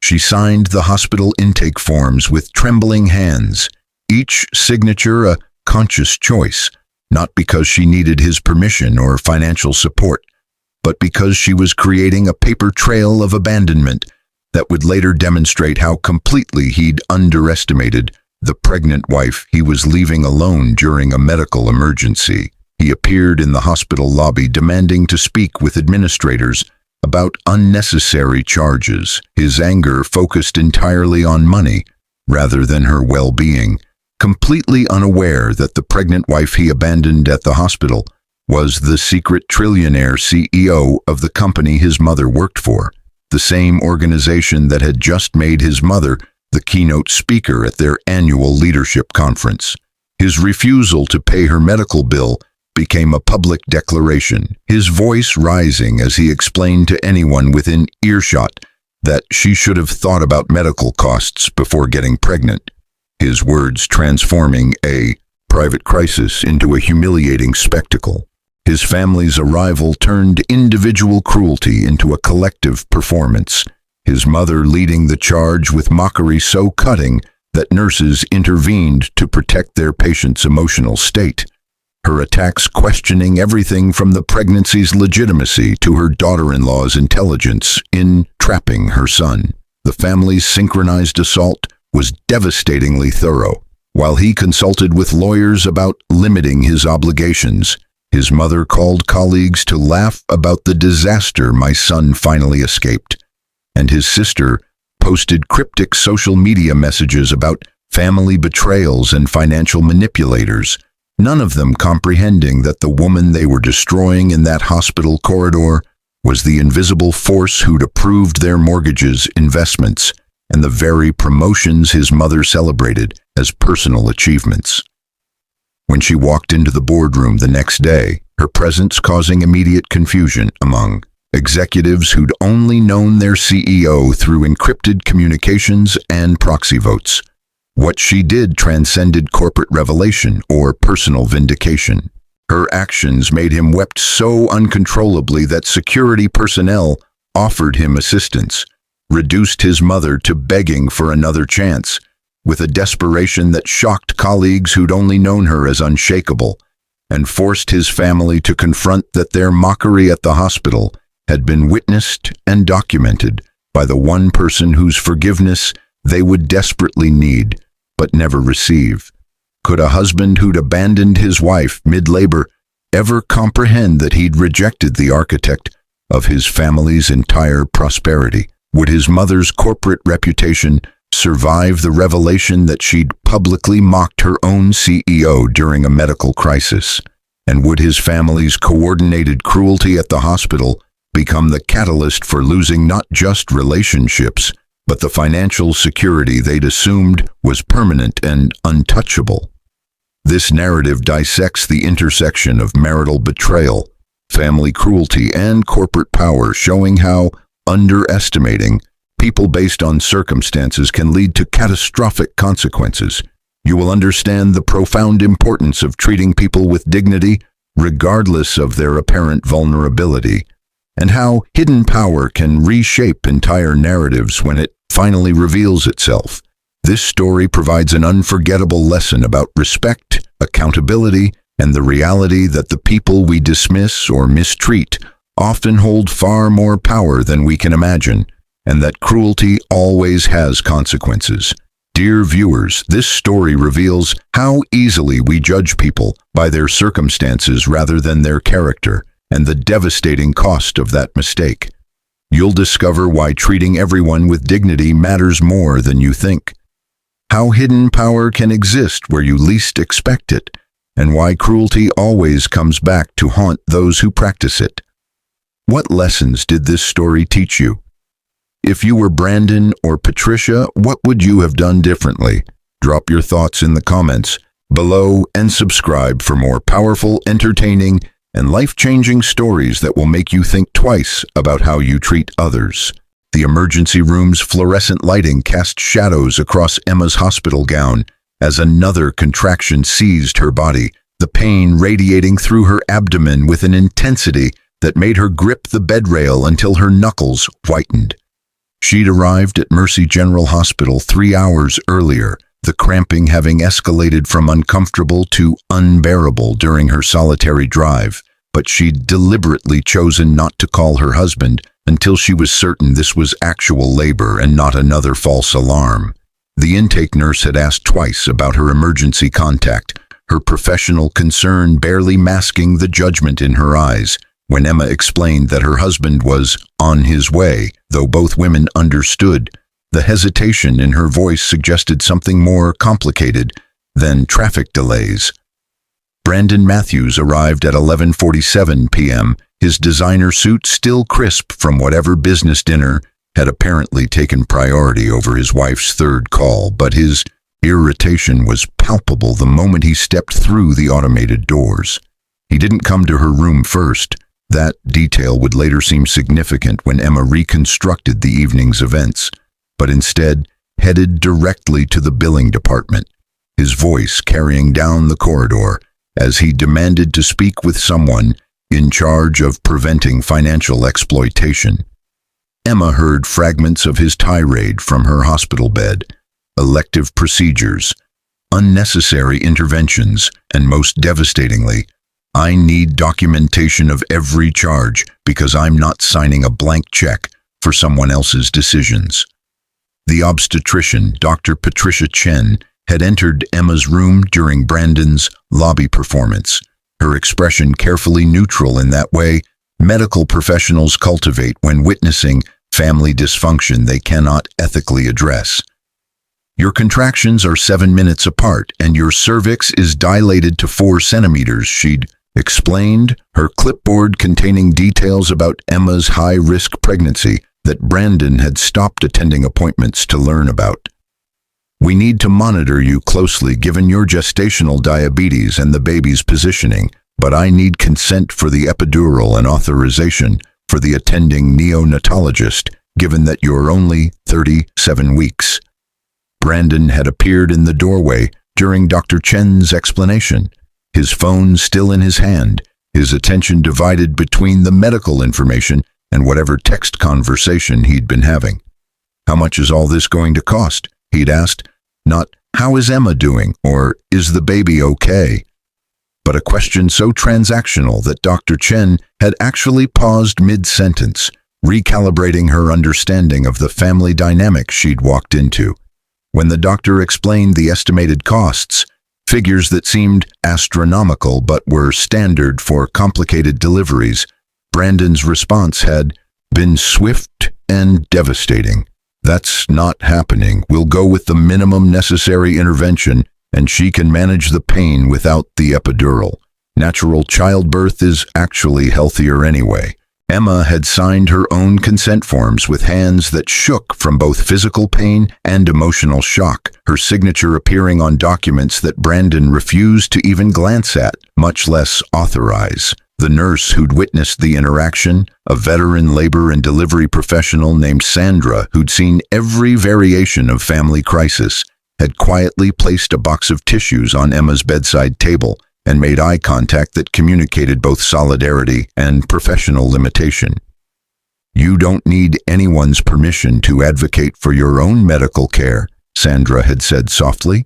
She signed the hospital intake forms with trembling hands, each signature a conscious choice, not because she needed his permission or financial support, but because she was creating a paper trail of abandonment that would later demonstrate how completely he'd underestimated the pregnant wife he was leaving alone during a medical emergency. He appeared in the hospital lobby demanding to speak with administrators about unnecessary charges, his anger focused entirely on money rather than her well-being, completely unaware that the pregnant wife he abandoned at the hospital was the secret Trillionaire CEO of the company his mother worked for, the same organization that had just made his mother the keynote speaker at their annual leadership conference. His refusal to pay her medical bill became a public declaration, his voice rising as he explained to anyone within earshot that she should have thought about medical costs before getting pregnant, his words transforming a private crisis into a humiliating spectacle. His family's arrival turned individual cruelty into a collective performance, his mother leading the charge with mockery so cutting that nurses intervened to protect their patient's emotional state. Her attacks questioning everything from the pregnancy's legitimacy to her daughter-in-law's intelligence in trapping her son. The family's synchronized assault was devastatingly thorough. While he consulted with lawyers about limiting his obligations, his mother called colleagues to laugh about the disaster my son finally escaped, and his sister posted cryptic social media messages about family betrayals and financial manipulators, none of them comprehending that the woman they were destroying in that hospital corridor was the invisible force who'd approved their mortgages, investments, and the very promotions his mother celebrated as personal achievements. When she walked into the boardroom the next day, her presence causing immediate confusion among executives who'd only known their CEO through encrypted communications and proxy votes. What she did transcended corporate revelation or personal vindication. Her actions made him wept so uncontrollably that security personnel offered him assistance, reduced his mother to begging for another chance, with a desperation that shocked colleagues who'd only known her as unshakable, and forced his family to confront that their mockery at the hospital had been witnessed and documented by the one person whose forgiveness they would desperately need, but never receive. Could a husband who'd abandoned his wife mid-labor ever comprehend that he'd rejected the architect of his family's entire prosperity? Would his mother's corporate reputation survive the revelation that she'd publicly mocked her own CEO during a medical crisis? And would his family's coordinated cruelty at the hospital become the catalyst for losing not just relationships, but the financial security they'd assumed was permanent and untouchable? This narrative dissects the intersection of marital betrayal, family cruelty, and corporate power, showing how underestimating people based on circumstances can lead to catastrophic consequences. You will understand the profound importance of treating people with dignity, regardless of their apparent vulnerability, and how hidden power can reshape entire narratives when it finally reveals itself. This story provides an unforgettable lesson about respect, accountability, and the reality that the people we dismiss or mistreat often hold far more power than we can imagine, and that cruelty always has consequences. Dear viewers, this story reveals how easily we judge people by their circumstances rather than their character, and the devastating cost of that mistake. You'll discover why treating everyone with dignity matters more than you think, how hidden power can exist where you least expect it, and why cruelty always comes back to haunt those who practice it. What lessons did this story teach you? If you were Brandon or Patricia, what would you have done differently? Drop your thoughts in the comments below and subscribe for more powerful, entertaining, and life-changing stories that will make you think twice about how you treat others. The emergency room's fluorescent lighting cast shadows across Emma's hospital gown as another contraction seized her body, the pain radiating through her abdomen with an intensity that made her grip the bed rail until her knuckles whitened. She'd arrived at Mercy General Hospital 3 hours earlier, the cramping having escalated from uncomfortable to unbearable during her solitary drive, but she'd deliberately chosen not to call her husband until she was certain this was actual labor and not another false alarm. The intake nurse had asked twice about her emergency contact, her professional concern barely masking the judgment in her eyes. When Emma explained that her husband was on his way, though both women understood, the hesitation in her voice suggested something more complicated than traffic delays. Brandon Matthews arrived at 11:47 p.m., his designer suit still crisp from whatever business dinner had apparently taken priority over his wife's third call, but his irritation was palpable the moment he stepped through the automated doors. He didn't come to her room first. That detail would later seem significant when Emma reconstructed the evening's events, but instead headed directly to the billing department, his voice carrying down the corridor as he demanded to speak with someone in charge of preventing financial exploitation. Emma heard fragments of his tirade from her hospital bed: elective procedures, unnecessary interventions, and most devastatingly, "I need documentation of every charge because I'm not signing a blank check for someone else's decisions." The obstetrician, Dr. Patricia Chen, had entered Emma's room during Brandon's lobby performance, her expression carefully neutral in that way medical professionals cultivate when witnessing family dysfunction they cannot ethically address. "Your contractions are 7 minutes apart, and your cervix is dilated to 4 centimeters, she'd explained, her clipboard containing details about Emma's high-risk pregnancy that Brandon had stopped attending appointments to learn about. "We need to monitor you closely given your gestational diabetes and the baby's positioning, but I need consent for the epidural and authorization for the attending neonatologist, given that you're only 37 weeks. Brandon had appeared in the doorway during Dr. Chen's explanation, his phone still in his hand, his attention divided between the medical information and whatever text conversation he'd been having. "How much is all this going to cost?" he'd asked, not "How is Emma doing?" or "Is the baby okay?" but a question so transactional that Dr. Chen had actually paused mid-sentence, recalibrating her understanding of the family dynamic she'd walked into. When the doctor explained the estimated costs, figures that seemed astronomical but were standard for complicated deliveries, Brandon's response had been swift and devastating. "That's not happening. We'll go with the minimum necessary intervention, and she can manage the pain without the epidural. Natural childbirth is actually healthier anyway." Emma had signed her own consent forms with hands that shook from both physical pain and emotional shock, her signature appearing on documents that Brandon refused to even glance at, much less authorize. The nurse who'd witnessed the interaction, a veteran labor and delivery professional named Sandra who'd seen every variation of family crisis, had quietly placed a box of tissues on Emma's bedside table and made eye contact that communicated both solidarity and professional limitation. "You don't need anyone's permission to advocate for your own medical care," Sandra had said softly,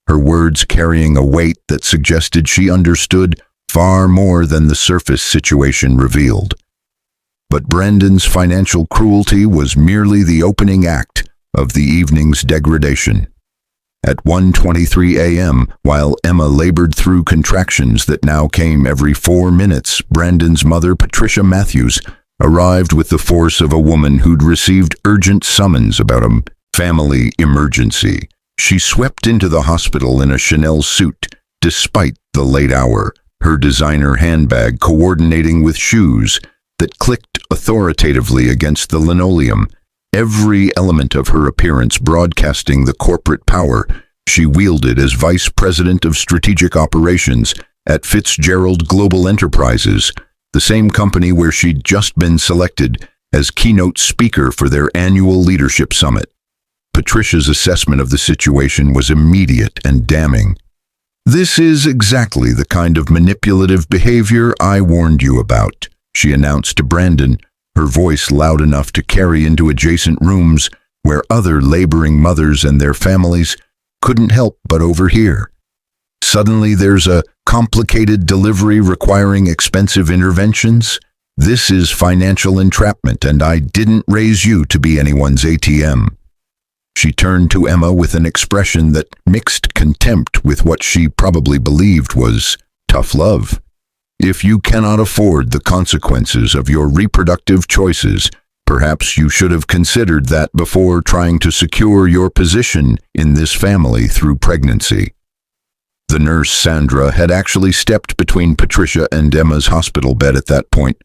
her words carrying a weight that suggested she understood far more than the surface situation revealed. But Brandon's financial cruelty was merely the opening act of the evening's degradation. At 1:23 a.m., while Emma labored through contractions that now came every 4 minutes, Brandon's mother, Patricia Matthews, arrived with the force of a woman who'd received urgent summons about a family emergency. She swept into the hospital in a Chanel suit, despite the late hour, her designer handbag coordinating with shoes that clicked authoritatively against the linoleum, every element of her appearance broadcasting the corporate power she wielded as Vice President of Strategic Operations at Fitzgerald Global Enterprises, the same company where she'd just been selected as keynote speaker for their annual leadership summit. Patricia's assessment of the situation was immediate and damning. "This is exactly the kind of manipulative behavior I warned you about," she announced to Brandon, her voice loud enough to carry into adjacent rooms where other laboring mothers and their families couldn't help but overhear. Suddenly there's a complicated delivery requiring expensive interventions. This is financial entrapment, and I didn't raise you to be anyone's ATM. She turned to Emma with an expression that mixed contempt with what she probably believed was tough love. If you cannot afford the consequences of your reproductive choices, perhaps you should have considered that before trying to secure your position in this family through pregnancy. The nurse, Sandra, had actually stepped between Patricia and Emma's hospital bed at that point,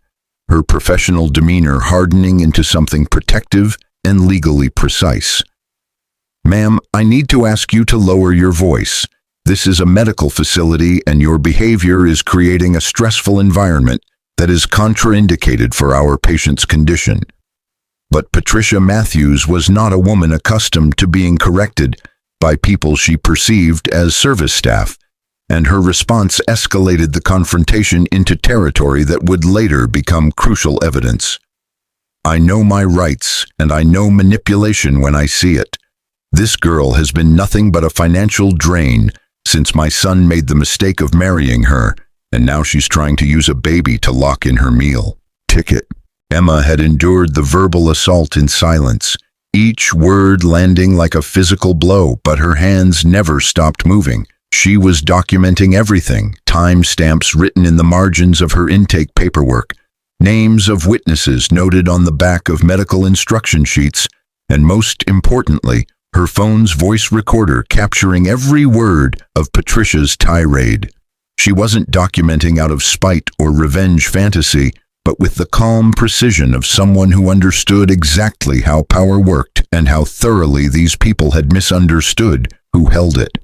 her professional demeanor hardening into something protective and legally precise. "Ma'am, I need to ask you to lower your voice. This is a medical facility, and your behavior is creating a stressful environment that is contraindicated for our patient's condition." But Patricia Matthews was not a woman accustomed to being corrected by people she perceived as service staff, and her response escalated the confrontation into territory that would later become crucial evidence. "I know my rights, and I know manipulation when I see it. This girl has been nothing but a financial drain since my son made the mistake of marrying her, and now she's trying to use a baby to lock in her meal ticket." Emma had endured the verbal assault in silence, each word landing like a physical blow, but her hands never stopped moving. She was documenting everything, timestamps written in the margins of her intake paperwork, names of witnesses noted on the back of medical instruction sheets, and most importantly, her phone's voice recorder capturing every word of Patricia's tirade. She wasn't documenting out of spite or revenge fantasy, but with the calm precision of someone who understood exactly how power worked and how thoroughly these people had misunderstood who held it.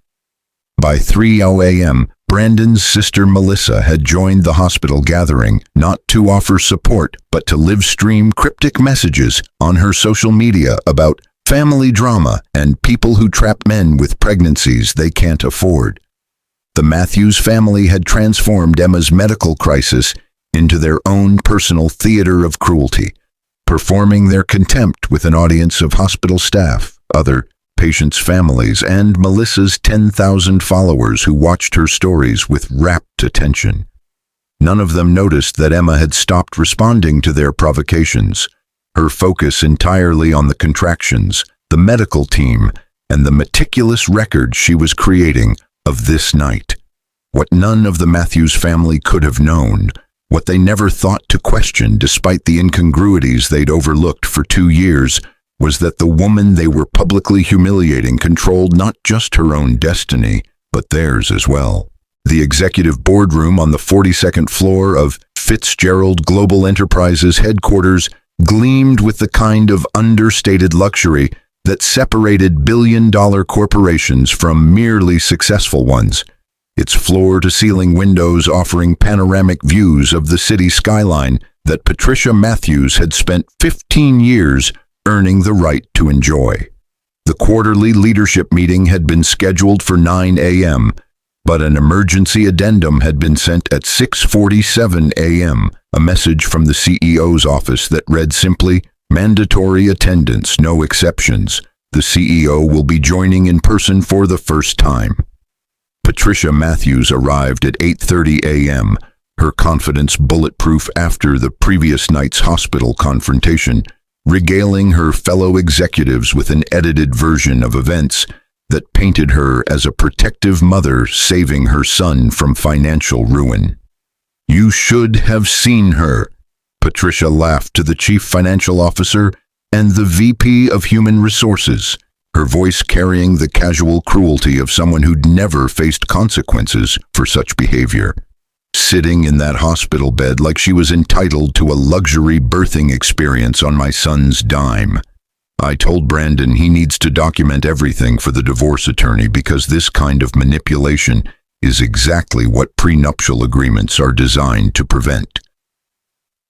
By 3:00 a.m., Brandon's sister Melissa had joined the hospital gathering, not to offer support, but to live stream cryptic messages on her social media about family drama and people who trap men with pregnancies they can't afford. The Matthews family had transformed Emma's medical crisis into their own personal theater of cruelty, performing their contempt with an audience of hospital staff, other patients' families, and Melissa's 10,000 followers who watched her stories with rapt attention. None of them noticed that Emma had stopped responding to their provocations, her focus entirely on the contractions, the medical team, and the meticulous record she was creating of this night. What none of the Matthews family could have known, what they never thought to question despite the incongruities they'd overlooked for 2 years, was that the woman they were publicly humiliating controlled not just her own destiny, but theirs as well. The executive boardroom on the 42nd floor of Fitzgerald Global Enterprises headquarters gleamed with the kind of understated luxury that separated billion-dollar corporations from merely successful ones, its floor-to-ceiling windows offering panoramic views of the city skyline that Patricia Matthews had spent 15 years earning the right to enjoy. The quarterly leadership meeting had been scheduled for 9 a.m., but an emergency addendum had been sent at 6:47 a.m., a message from the CEO's office that read simply, "Mandatory attendance, no exceptions. The CEO will be joining in person for the first time." Patricia Matthews arrived at 8:30 a.m., her confidence bulletproof after the previous night's hospital confrontation, regaling her fellow executives with an edited version of events that painted her as a protective mother saving her son from financial ruin. "You should have seen her," Patricia laughed to the chief financial officer and the VP of Human Resources, her voice carrying the casual cruelty of someone who'd never faced consequences for such behavior. Sitting in that hospital bed like she was entitled to a luxury birthing experience on my son's dime. "I told Brandon he needs to document everything for the divorce attorney because this kind of manipulation is exactly what prenuptial agreements are designed to prevent."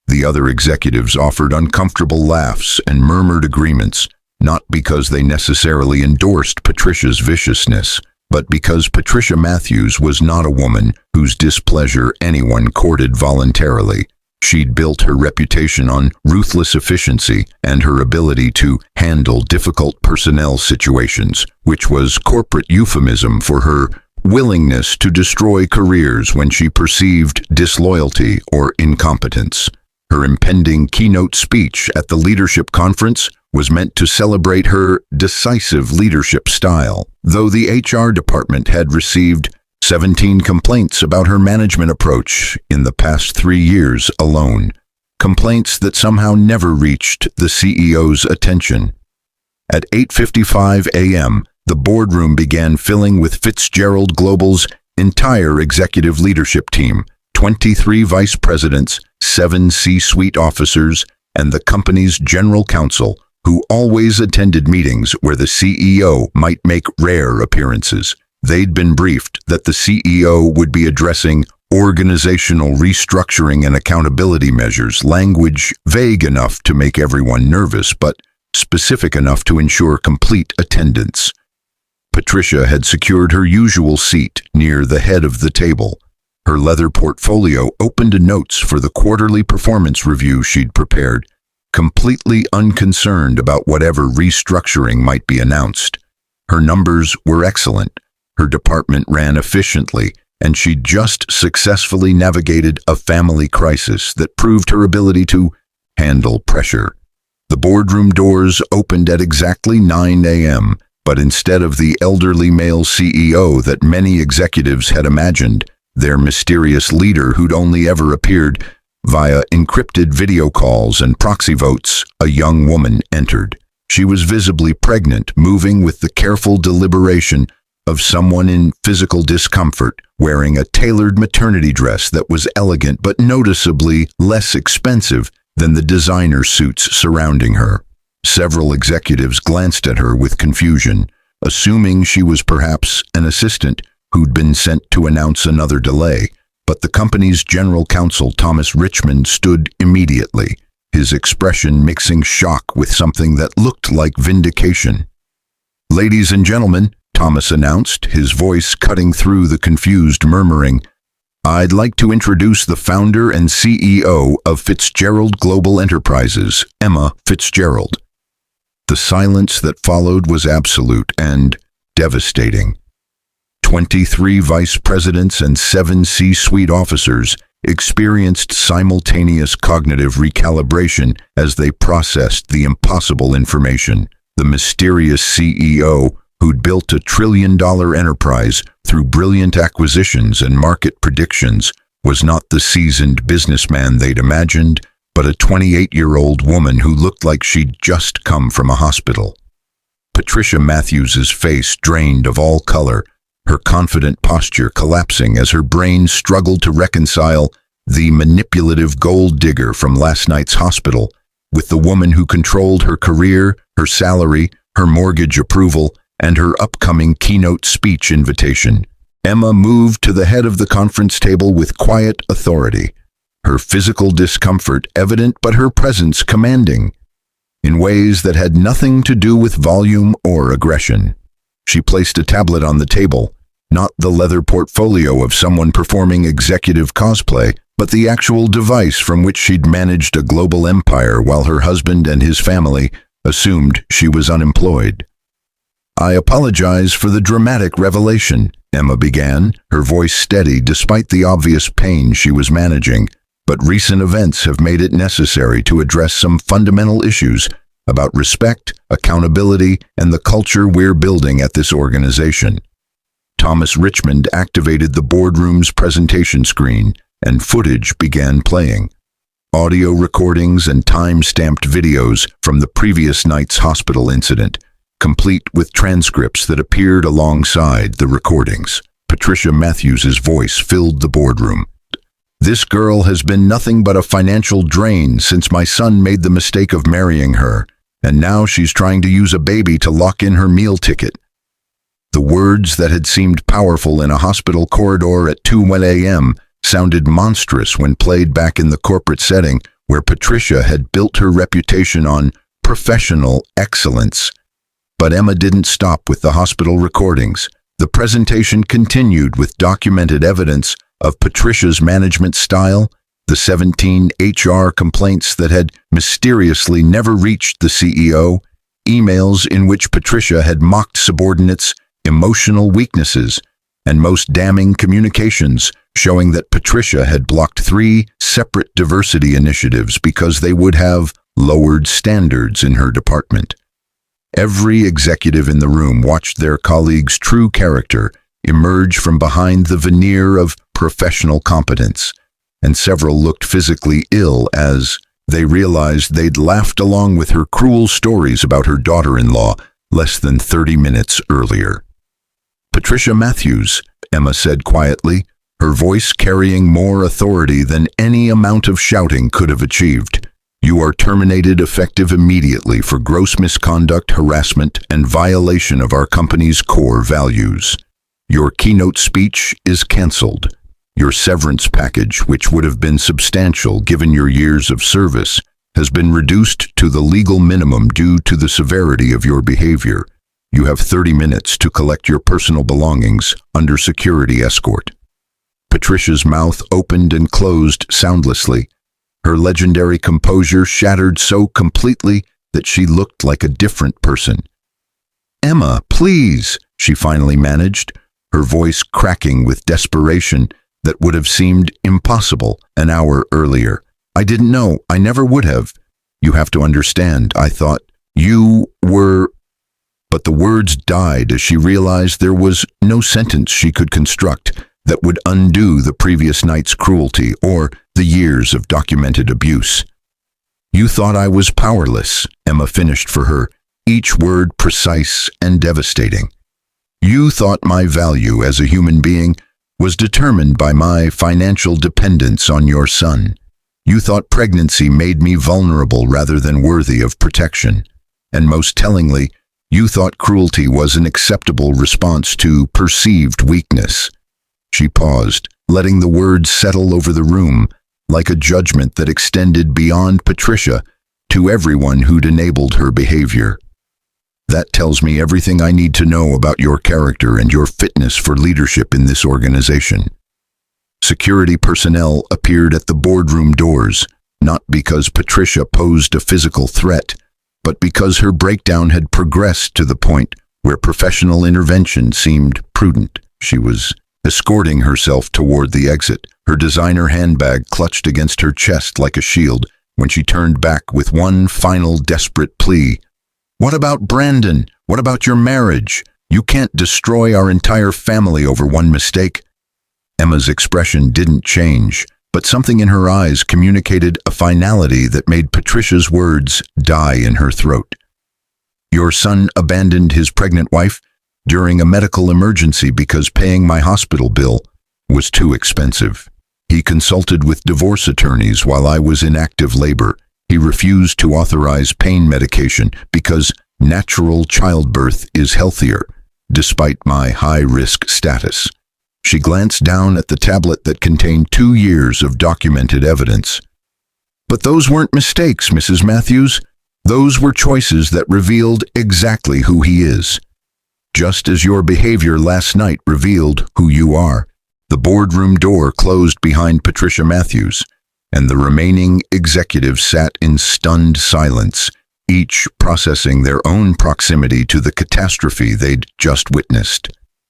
The other executives offered uncomfortable laughs and murmured agreements, not because they necessarily endorsed Patricia's viciousness, but because Patricia Matthews was not a woman whose displeasure anyone courted voluntarily. She'd built her reputation on ruthless efficiency and her ability to handle difficult personnel situations, which was corporate euphemism for her willingness to destroy careers when she perceived disloyalty or incompetence. Her impending keynote speech at the leadership conference was meant to celebrate her decisive leadership style, though the HR department had received 17 complaints about her management approach in the past 3 years alone, complaints that somehow never reached the CEO's attention. At 8:55 a.m., the boardroom began filling with Fitzgerald Global's entire executive leadership team, 23 vice presidents, 7 C-suite officers, and the company's general counsel, who always attended meetings where the CEO might make rare appearances. They'd been briefed that the CEO would be addressing organizational restructuring and accountability measures, language vague enough to make everyone nervous, but specific enough to ensure complete attendance. Patricia had secured her usual seat near the head of the table. Her leather portfolio open to notes for the quarterly performance review she'd prepared, completely unconcerned about whatever restructuring might be announced. Her numbers were excellent. Her department ran efficiently, and she'd just successfully navigated a family crisis that proved her ability to handle pressure. The boardroom doors opened at exactly 9 a.m., but instead of the elderly male CEO that many executives had imagined, their mysterious leader who'd only ever appeared via encrypted video calls and proxy votes, a young woman entered. She was visibly pregnant, moving with the careful deliberation of someone in physical discomfort, wearing a tailored maternity dress that was elegant but noticeably less expensive than the designer suits surrounding her. Several executives glanced at her with confusion, assuming she was perhaps an assistant who'd been sent to announce another delay, but the company's general counsel, Thomas Richmond, stood immediately, his expression mixing shock with something that looked like vindication. "Ladies and gentlemen," Thomas announced, his voice cutting through the confused murmuring, "I'd like to introduce the founder and CEO of Fitzgerald Global Enterprises, Emma Fitzgerald." The silence that followed was absolute and devastating. 23 vice presidents and 7 C-suite officers experienced simultaneous cognitive recalibration as they processed the impossible information. The mysterious CEO, who'd built a trillion-dollar enterprise through brilliant acquisitions and market predictions, was not the seasoned businessman they'd imagined, but a 28-year-old woman who looked like she'd just come from a hospital. Patricia Matthews's face drained of all color, her confident posture collapsing as her brain struggled to reconcile the manipulative gold digger from last night's hospital with the woman who controlled her career, her salary, her mortgage approval, and her upcoming keynote speech invitation. Emma moved to the head of the conference table with quiet authority, her physical discomfort evident but her presence commanding, in ways that had nothing to do with volume or aggression. She placed a tablet on the table, not the leather portfolio of someone performing executive cosplay, but the actual device from which she'd managed a global empire while her husband and his family assumed she was unemployed. "I apologize for the dramatic revelation," Emma began, her voice steady despite the obvious pain she was managing, "but recent events have made it necessary to address some fundamental issues about respect, accountability, and the culture we're building at this organization." Thomas Richmond activated the boardroom's presentation screen, and footage began playing. Audio recordings and time-stamped videos from the previous night's hospital incident, complete with transcripts that appeared alongside the recordings. Patricia Matthews's voice filled the boardroom. "This girl has been nothing but a financial drain since my son made the mistake of marrying her, and now she's trying to use a baby to lock in her meal ticket." The words that had seemed powerful in a hospital corridor at 2 a.m. sounded monstrous when played back in the corporate setting where Patricia had built her reputation on professional excellence. But Emma didn't stop with the hospital recordings. The presentation continued with documented evidence of Patricia's management style, the 17 HR complaints that had mysteriously never reached the CEO, emails in which Patricia had mocked subordinates' emotional weaknesses, and most damning communications showing that Patricia had blocked 3 separate diversity initiatives because they would have lowered standards in her department. Every executive in the room watched their colleague's true character emerge from behind the veneer of professional competence, and several looked physically ill as they realized they'd laughed along with her cruel stories about her daughter-in-law less than 30 minutes earlier. "Patricia Matthews," Emma said quietly, her voice carrying more authority than any amount of shouting could have achieved. "You are terminated effective immediately for gross misconduct, harassment, and violation of our company's core values. Your keynote speech is canceled. Your severance package, which would have been substantial given your years of service, has been reduced to the legal minimum due to the severity of your behavior. You have 30 minutes to collect your personal belongings under security escort." Patricia's mouth opened and closed soundlessly, her legendary composure shattered so completely that she looked like a different person. "Emma, please," she finally managed, her voice cracking with desperation that would have seemed impossible an hour earlier. "I didn't know. I never would have. You have to understand. I thought you were—" But the words died as she realized there was no sentence she could construct that would undo the previous night's cruelty or the years of documented abuse. "You thought I was powerless," Emma finished for her, each word precise and devastating. "You thought my value as a human being was determined by my financial dependence on your son. You thought pregnancy made me vulnerable rather than worthy of protection. And most tellingly, you thought cruelty was an acceptable response to perceived weakness." She paused, letting the words settle over the room, like a judgment that extended beyond Patricia to everyone who'd enabled her behavior. "That tells me everything I need to know about your character and your fitness for leadership in this organization." Security personnel appeared at the boardroom doors, not because Patricia posed a physical threat, but because her breakdown had progressed to the point where professional intervention seemed prudent. She was escorting herself toward the exit, her designer handbag clutched against her chest like a shield, when she turned back with one final desperate plea. "What about Brandon? What about your marriage? You can't destroy our entire family over one mistake." Emma's expression didn't change, but something in her eyes communicated a finality that made Patricia's words die in her throat. "Your son abandoned his pregnant wife during a medical emergency because paying my hospital bill was too expensive. He consulted with divorce attorneys while I was in active labor. He refused to authorize pain medication because natural childbirth is healthier, despite my high-risk status." She glanced down at the tablet that contained 2 years of documented evidence. "But those weren't mistakes, Mrs. Matthews. Those were choices that revealed exactly who he is. Just as your behavior last night revealed who you are." The boardroom door closed behind Patricia Matthews, and the remaining executives sat in stunned silence, each processing their own proximity to the catastrophe they'd just witnessed.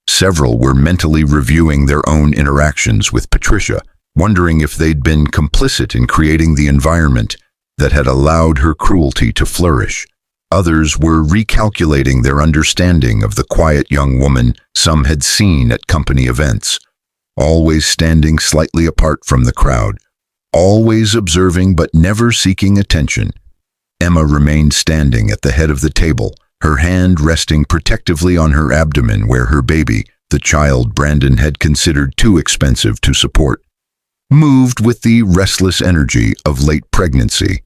Several were mentally reviewing their own interactions with Patricia, wondering if they'd been complicit in creating the environment that had allowed her cruelty to flourish. Others were recalculating their understanding of the quiet young woman some had seen at company events, always standing slightly apart from the crowd, always observing but never seeking attention. Emma remained standing at the head of the table, her hand resting protectively on her abdomen where her baby, the child Brandon had considered too expensive to support, moved with the restless energy of late pregnancy.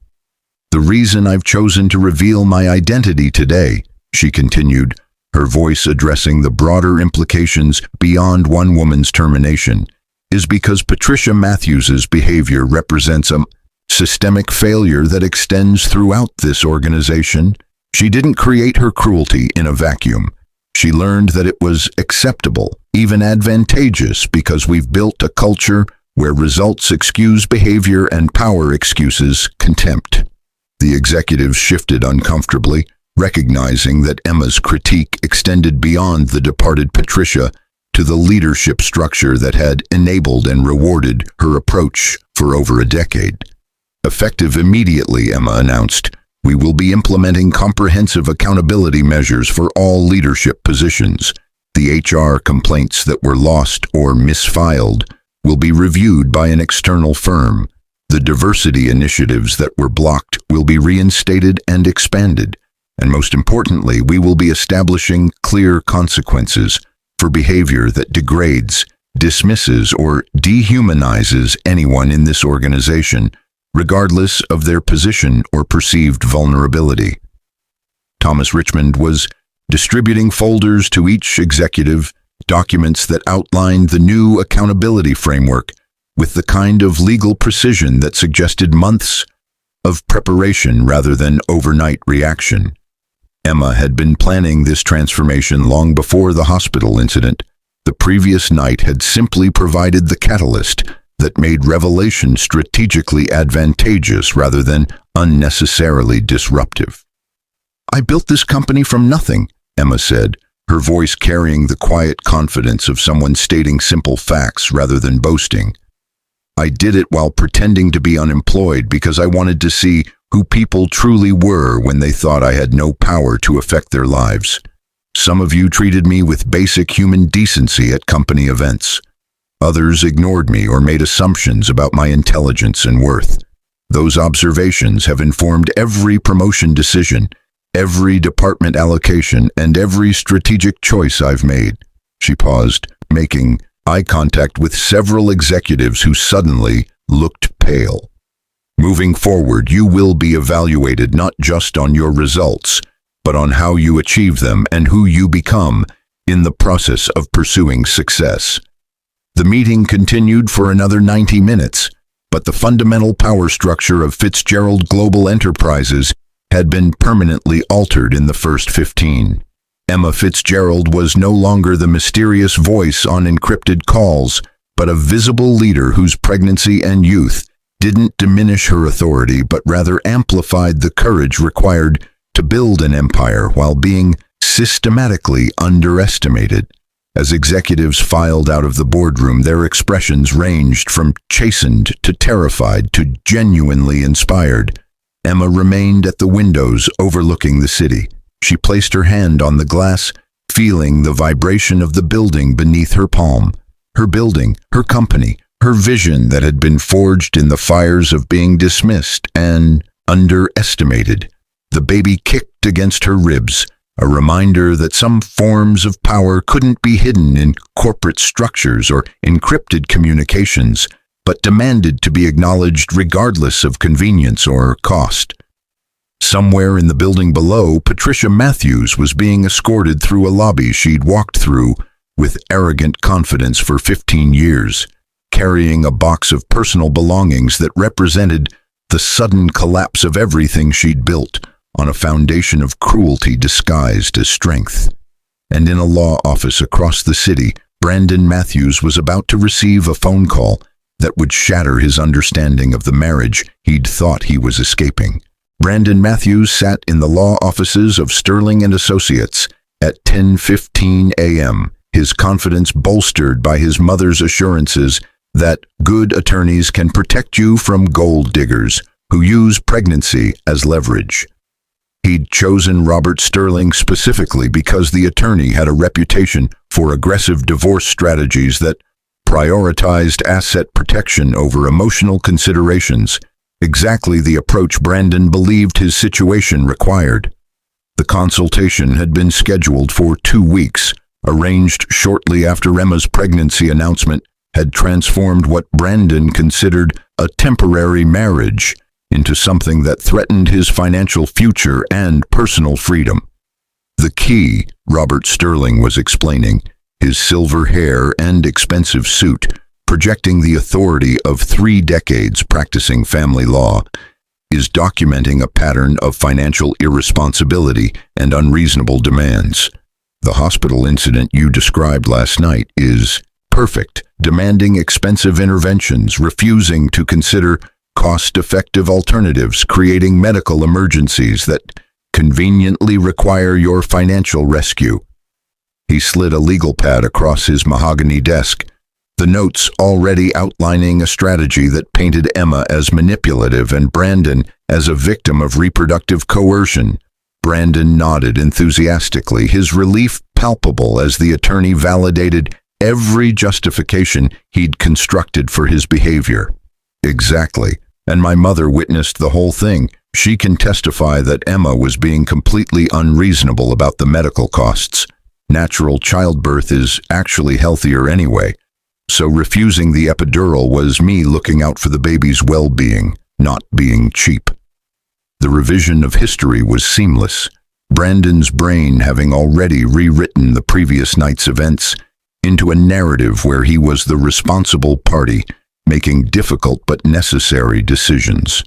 "The reason I've chosen to reveal my identity today," she continued, her voice addressing the broader implications beyond one woman's termination, "is because Patricia Matthews's behavior represents a systemic failure that extends throughout this organization. She didn't create her cruelty in a vacuum. She learned that it was acceptable, even advantageous, because we've built a culture where results excuse behavior and power excuses contempt. The executives shifted uncomfortably, recognizing that Emma's critique extended beyond the departed Patricia to the leadership structure that had enabled and rewarded her approach for over a decade. Effective immediately, Emma announced, we will be implementing comprehensive accountability measures for all leadership positions. The HR complaints that were lost or misfiled will be reviewed by an external firm. The diversity initiatives that were blocked will be reinstated and expanded. And most importantly, we will be establishing clear consequences for behavior that degrades, dismisses, or dehumanizes anyone in this organization, regardless of their position or perceived vulnerability. Thomas Richmond was distributing folders to each executive, documents that outlined the new accountability framework with the kind of legal precision that suggested months of preparation rather than overnight reaction. Emma had been planning this transformation long before the hospital incident. The previous night had simply provided the catalyst that made revelation strategically advantageous rather than unnecessarily disruptive. I built this company from nothing, Emma said, her voice carrying the quiet confidence of someone stating simple facts rather than boasting. I did it while pretending to be unemployed because I wanted to see who people truly were when they thought I had no power to affect their lives. Some of you treated me with basic human decency at company events. Others ignored me or made assumptions about my intelligence and worth. Those observations have informed every promotion decision, every department allocation, and every strategic choice I've made. She paused, making eye contact with several executives who suddenly looked pale. Moving forward, you will be evaluated not just on your results, but on how you achieve them and who you become in the process of pursuing success. The meeting continued for another 90 minutes, but the fundamental power structure of Fitzgerald Global Enterprises had been permanently altered in the first 15. Emma Fitzgerald was no longer the mysterious voice on encrypted calls, but a visible leader whose pregnancy and youth didn't diminish her authority but rather amplified the courage required to build an empire while being systematically underestimated. As executives filed out of the boardroom, their expressions ranged from chastened to terrified to genuinely inspired. Emma remained at the windows overlooking the city. She placed her hand on the glass, feeling the vibration of the building beneath her palm. Her building, her company, her vision that had been forged in the fires of being dismissed and underestimated. The baby kicked against her ribs, a reminder that some forms of power couldn't be hidden in corporate structures or encrypted communications, but demanded to be acknowledged regardless of convenience or cost. Somewhere in the building below, Patricia Matthews was being escorted through a lobby she'd walked through with arrogant confidence for 15 years, carrying a box of personal belongings that represented the sudden collapse of everything she'd built on a foundation of cruelty disguised as strength. And in a law office across the city, Brandon Matthews was about to receive a phone call that would shatter his understanding of the marriage he'd thought he was escaping. Brandon Matthews sat in the law offices of Sterling & Associates at 10:15 a.m., his confidence bolstered by his mother's assurances that good attorneys can protect you from gold diggers who use pregnancy as leverage. He'd chosen Robert Sterling specifically because the attorney had a reputation for aggressive divorce strategies that prioritized asset protection over emotional considerations, exactly the approach Brandon believed his situation required. The consultation had been scheduled for 2 weeks, arranged shortly after Emma's pregnancy announcement had transformed what Brandon considered a temporary marriage into something that threatened his financial future and personal freedom. The key, Robert Sterling was explaining, his silver hair and expensive suit, projecting the authority of 3 decades practicing family law, is documenting a pattern of financial irresponsibility and unreasonable demands. The hospital incident you described last night is perfect demanding expensive interventions, refusing to consider cost-effective alternatives, creating medical emergencies that conveniently require your financial rescue. He slid a legal pad across his mahogany desk, the notes already outlining a strategy that painted Emma as manipulative and Brandon as a victim of reproductive coercion. Brandon nodded enthusiastically, his relief palpable as the attorney validated every justification he'd constructed for his behavior. Exactly. And my mother witnessed the whole thing. She can testify that Emma was being completely unreasonable about the medical costs. Natural childbirth is actually healthier anyway. So refusing the epidural was me looking out for the baby's well-being, not being cheap. The revision of history was seamless, Brandon's brain having already rewritten the previous night's events into a narrative where he was the responsible party, making difficult but necessary decisions.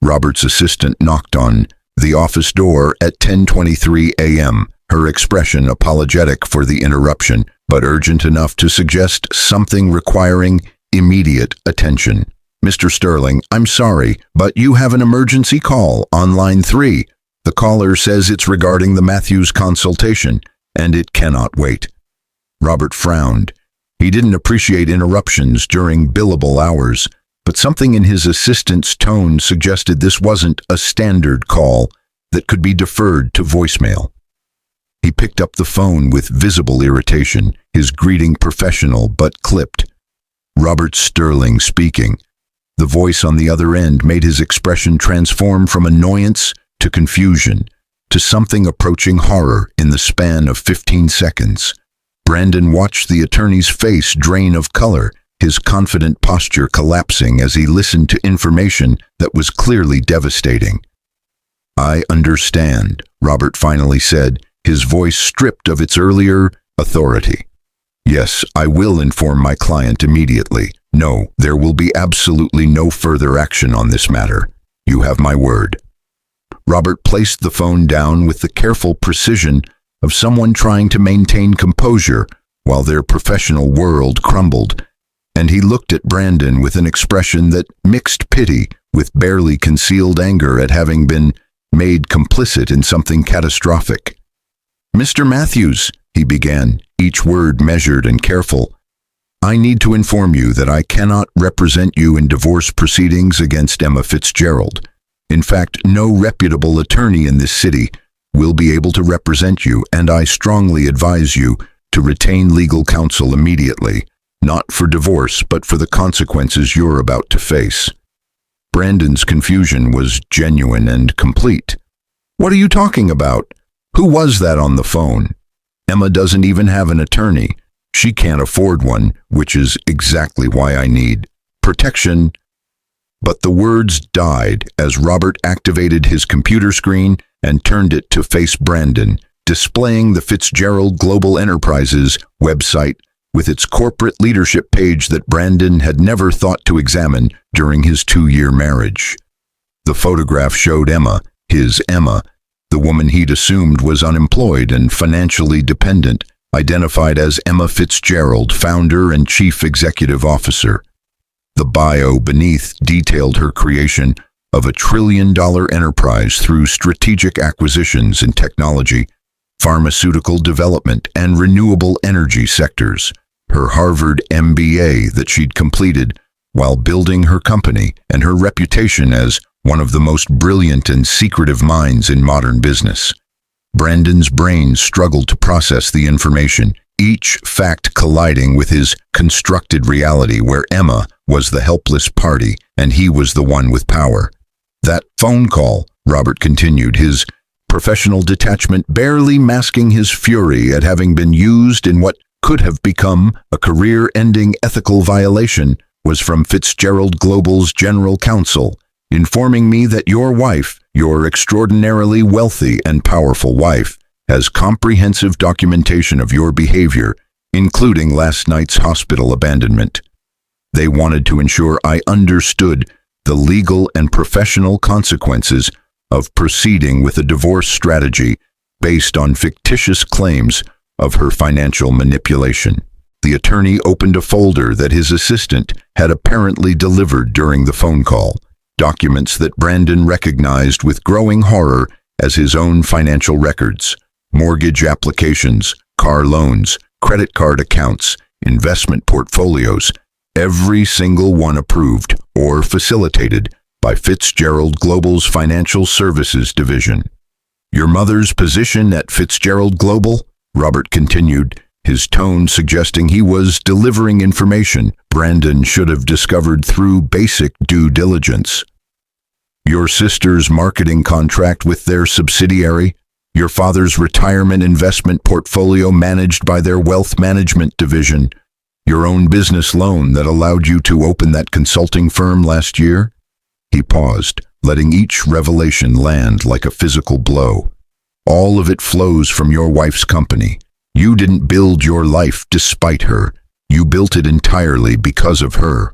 Robert's assistant knocked on the office door at 10:23 a.m., her expression apologetic for the interruption, but urgent enough to suggest something requiring immediate attention. "Mr. Sterling, I'm sorry, but you have an emergency call on line 3. The caller says it's regarding the Matthews consultation, and it cannot wait." Robert frowned. He didn't appreciate interruptions during billable hours, but something in his assistant's tone suggested this wasn't a standard call that could be deferred to voicemail. He picked up the phone with visible irritation, his greeting professional but clipped. "Robert Sterling speaking." The voice on the other end made his expression transform from annoyance to confusion, to something approaching horror in the span of 15 seconds. Brandon watched the attorney's face drain of color, his confident posture collapsing as he listened to information that was clearly devastating. "I understand," Robert finally said, his voice stripped of its earlier authority. "Yes, I will inform my client immediately. No, there will be absolutely no further action on this matter. You have my word." Robert placed the phone down with the careful precision of someone trying to maintain composure while their professional world crumbled, and he looked at Brandon with an expression that mixed pity with barely concealed anger at having been made complicit in something catastrophic. "Mr. Matthews," he began, each word measured and careful, "I need to inform you that I cannot represent you in divorce proceedings against Emma Fitzgerald. In fact, no reputable attorney in this city will be able to represent you, and I strongly advise you to retain legal counsel immediately, not for divorce, but for the consequences you're about to face." Brandon's confusion was genuine and complete. "What are you talking about? Who was that on the phone? Emma doesn't even have an attorney. She can't afford one, which is exactly why I need protection." But the words died as Robert activated his computer screen and turned it to face Brandon, displaying the Fitzgerald Global Enterprises website with its corporate leadership page that Brandon had never thought to examine during his 2-year marriage. The photograph showed Emma, his Emma, the woman he'd assumed was unemployed and financially dependent, identified as Emma Fitzgerald, founder and chief executive officer. The bio beneath detailed her creation of a $1 trillion enterprise through strategic acquisitions in technology, pharmaceutical development, and renewable energy sectors. Her Harvard MBA that she'd completed while building her company, and her reputation as one of the most brilliant and secretive minds in modern business. Brandon's brain struggled to process the information, each fact colliding with his constructed reality where Emma was the helpless party and he was the one with power. "That phone call," Robert continued, his professional detachment barely masking his fury at having been used in what could have become a career-ending ethical violation, was from Fitzgerald Global's general counsel, informing me that your wife, your extraordinarily wealthy and powerful wife, has comprehensive documentation of your behavior, including last night's hospital abandonment. They wanted to ensure I understood the legal and professional consequences of proceeding with a divorce strategy based on fictitious claims of her financial manipulation. The attorney opened a folder that his assistant had apparently delivered during the phone call, documents that Brandon recognized with growing horror as his own financial records, mortgage applications, car loans, credit card accounts, investment portfolios, every single one approved or facilitated by Fitzgerald Global's Financial Services Division. "Your mother's position at Fitzgerald Global?" Robert continued, his tone suggesting he was delivering information Brandon should have discovered through basic due diligence. "Your sister's marketing contract with their subsidiary, your father's retirement investment portfolio managed by their wealth management division, your own business loan that allowed you to open that consulting firm last year?" He paused, letting each revelation land like a physical blow. "All of it flows from your wife's company. You didn't build your life despite her. You built it entirely because of her."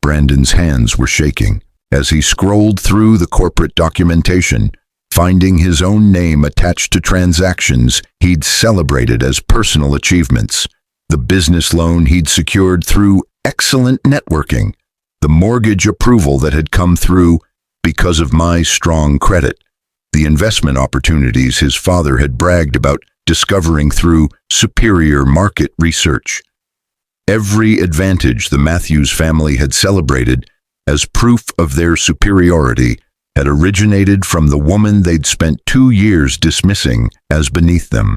Brandon's hands were shaking as he scrolled through the corporate documentation, finding his own name attached to transactions he'd celebrated as personal achievements, the business loan he'd secured through excellent networking, the mortgage approval that had come through because of my strong credit, the investment opportunities his father had bragged about discovering through superior market research. Every advantage the Matthews family had celebrated as proof of their superiority had originated from the woman they'd spent 2 years dismissing as beneath them.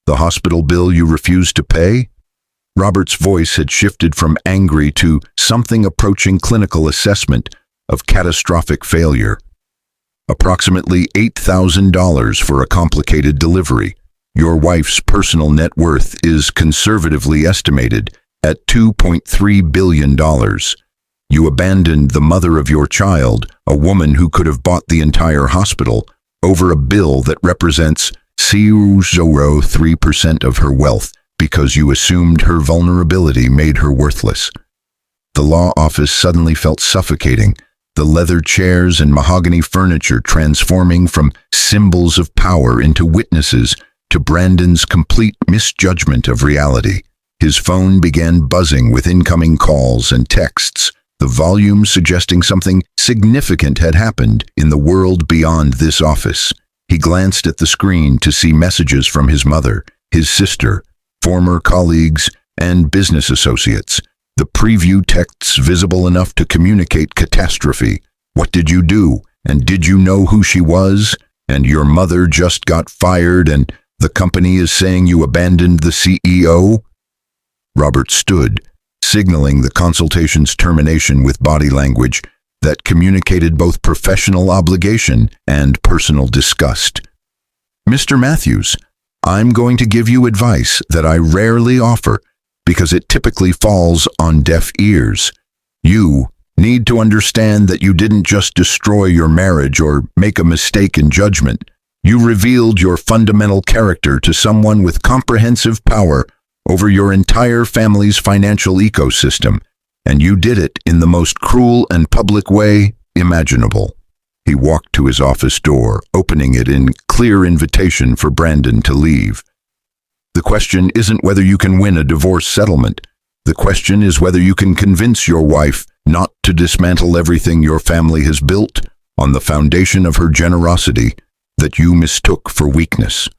"The hospital bill you refused to pay?" Robert's voice had shifted from angry to something approaching clinical assessment of catastrophic failure. "Approximately $8,000 for a complicated delivery. Your wife's personal net worth is conservatively estimated at $2.3 billion. You abandoned the mother of your child, a woman who could have bought the entire hospital, over a bill that represents 0.03% of her wealth because you assumed her vulnerability made her worthless." The law office suddenly felt suffocating, the leather chairs and mahogany furniture transforming from symbols of power into witnesses to Brandon's complete misjudgment of reality. His phone began buzzing with incoming calls and texts, the volume suggesting something significant had happened in the world beyond this office. He glanced at the screen to see messages from his mother, his sister, former colleagues, and business associates. The preview texts visible enough to communicate catastrophe. "What did you do? And did you know who she was? And your mother just got fired and the company is saying you abandoned the CEO?" Robert stood, signaling the consultation's termination with body language that communicated both professional obligation and personal disgust. "Mr. Matthews, I'm going to give you advice that I rarely offer because it typically falls on deaf ears. You need to understand that you didn't just destroy your marriage or make a mistake in judgment. You revealed your fundamental character to someone with comprehensive power over your entire family's financial ecosystem, and you did it in the most cruel and public way imaginable." He walked to his office door, opening it in clear invitation for Brandon to leave. "The question isn't whether you can win a divorce settlement. The question is whether you can convince your wife not to dismantle everything your family has built on the foundation of her generosity that you mistook for weakness."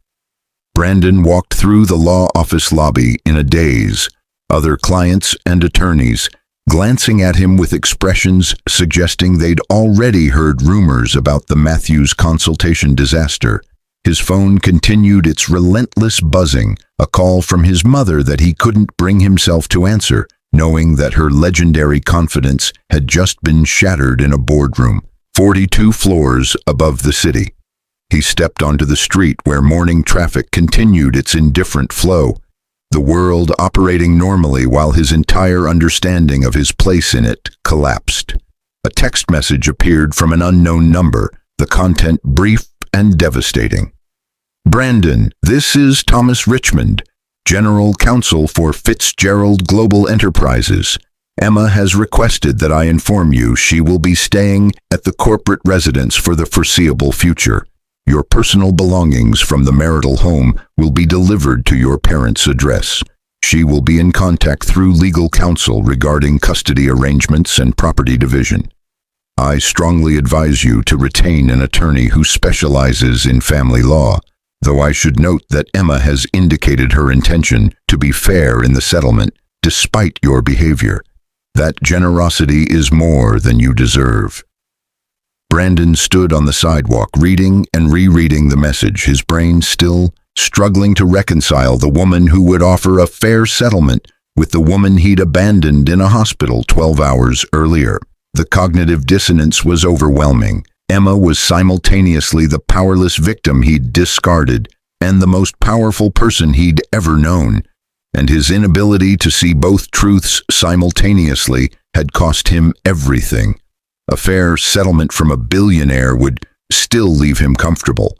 Brandon walked through the law office lobby in a daze, other clients and attorneys glancing at him with expressions suggesting they'd already heard rumors about the Matthews consultation disaster. His phone continued its relentless buzzing, a call from his mother that he couldn't bring himself to answer, knowing that her legendary confidence had just been shattered in a boardroom, 42 floors above the city. He stepped onto the street where morning traffic continued its indifferent flow, the world operating normally while his entire understanding of his place in it collapsed. A text message appeared from an unknown number, the content brief and devastating. "Brandon, this is Thomas Richmond, General Counsel for Fitzgerald Global Enterprises. Emma has requested that I inform you she will be staying at the corporate residence for the foreseeable future. Your personal belongings from the marital home will be delivered to your parents' address. She will be in contact through legal counsel regarding custody arrangements and property division. I strongly advise you to retain an attorney who specializes in family law, though I should note that Emma has indicated her intention to be fair in the settlement despite your behavior. That generosity is more than you deserve." Brandon stood on the sidewalk, reading and rereading the message, his brain still struggling to reconcile the woman who would offer a fair settlement with the woman he'd abandoned in a hospital 12 hours earlier. The cognitive dissonance was overwhelming. Emma was simultaneously the powerless victim he'd discarded and the most powerful person he'd ever known, and his inability to see both truths simultaneously had cost him everything. A fair settlement from a billionaire would still leave him comfortable,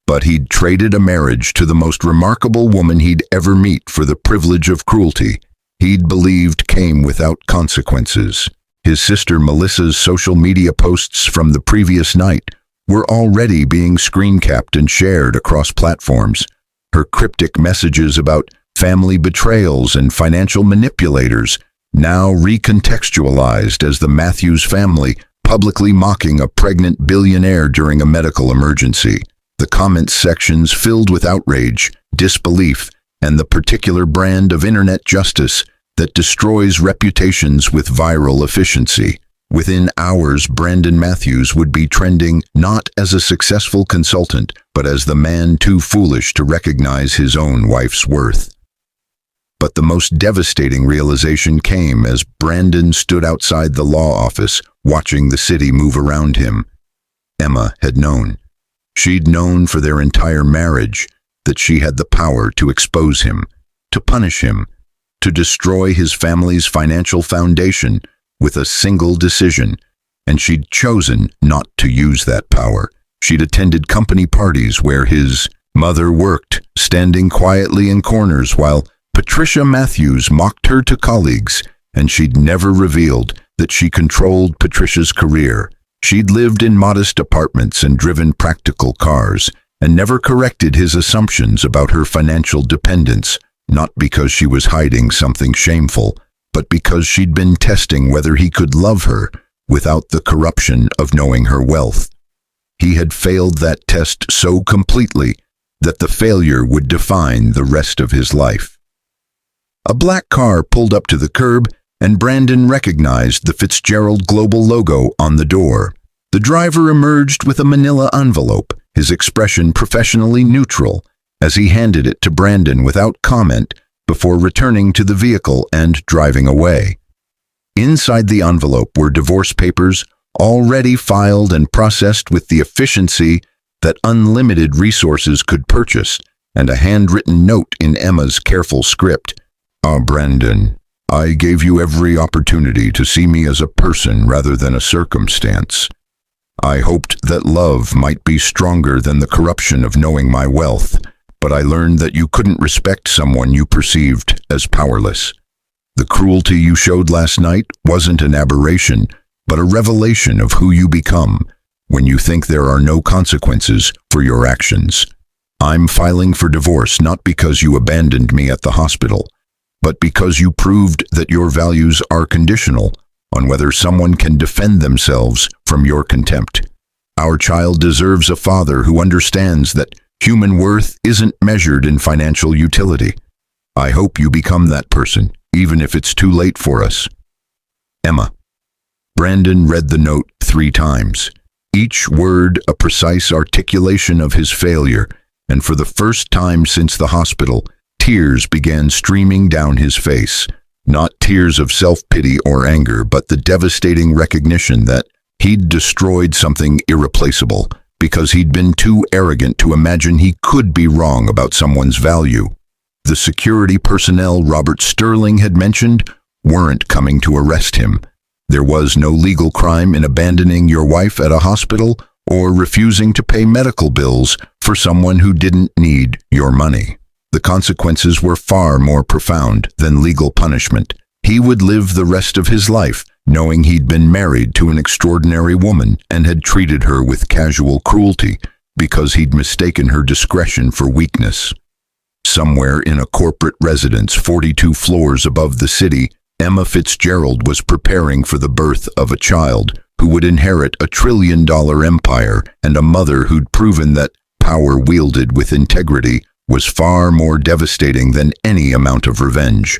but he'd traded a marriage to the most remarkable woman he'd ever meet for the privilege of cruelty he'd believed came without consequences. His sister Melissa's social media posts from the previous night were already being screen-capped and shared across platforms. Her cryptic messages about family betrayals and financial manipulators now recontextualized as the Matthews family publicly mocking a pregnant billionaire during a medical emergency. The comments sections filled with outrage, disbelief, and the particular brand of internet justice that destroys reputations with viral efficiency. Within hours, Brandon Matthews would be trending not as a successful consultant, but as the man too foolish to recognize his own wife's worth. But the most devastating realization came as Brandon stood outside the law office, watching the city move around him. Emma had known. She'd known for their entire marriage that she had the power to expose him, to punish him, to destroy his family's financial foundation with a single decision, and she'd chosen not to use that power. She'd attended company parties where his mother worked, standing quietly in corners while Patricia Matthews mocked her to colleagues, and she'd never revealed that she controlled Patricia's career. She'd lived in modest apartments and driven practical cars, and never corrected his assumptions about her financial dependence, not because she was hiding something shameful, but because she'd been testing whether he could love her without the corruption of knowing her wealth. He had failed that test so completely that the failure would define the rest of his life. A black car pulled up to the curb, and Brandon recognized the Fitzgerald Global logo on the door. The driver emerged with a manila envelope, his expression professionally neutral, as he handed it to Brandon without comment before returning to the vehicle and driving away. Inside the envelope were divorce papers, already filed and processed with the efficiency that unlimited resources could purchase, and a handwritten note in Emma's careful script. "Ah, Brandon, I gave you every opportunity to see me as a person rather than a circumstance. I hoped that love might be stronger than the corruption of knowing my wealth, but I learned that you couldn't respect someone you perceived as powerless. The cruelty you showed last night wasn't an aberration, but a revelation of who you become when you think there are no consequences for your actions. I'm filing for divorce not because you abandoned me at the hospital, but because you proved that your values are conditional on whether someone can defend themselves from your contempt. Our child deserves a father who understands that human worth isn't measured in financial utility. I hope you become that person, even if it's too late for us. Emma." Brandon read the note 3 times, each word a precise articulation of his failure, and for the first time since the hospital, tears began streaming down his face. Not tears of self-pity or anger, but the devastating recognition that he'd destroyed something irreplaceable because he'd been too arrogant to imagine he could be wrong about someone's value. The security personnel Robert Sterling had mentioned weren't coming to arrest him. There was no legal crime in abandoning your wife at a hospital or refusing to pay medical bills for someone who didn't need your money. The consequences were far more profound than legal punishment. He would live the rest of his life knowing he'd been married to an extraordinary woman and had treated her with casual cruelty because he'd mistaken her discretion for weakness. Somewhere in a corporate residence 42 floors above the city, Emma Fitzgerald was preparing for the birth of a child who would inherit a trillion-dollar empire and a mother who'd proven that power wielded with integrity was far more devastating than any amount of revenge.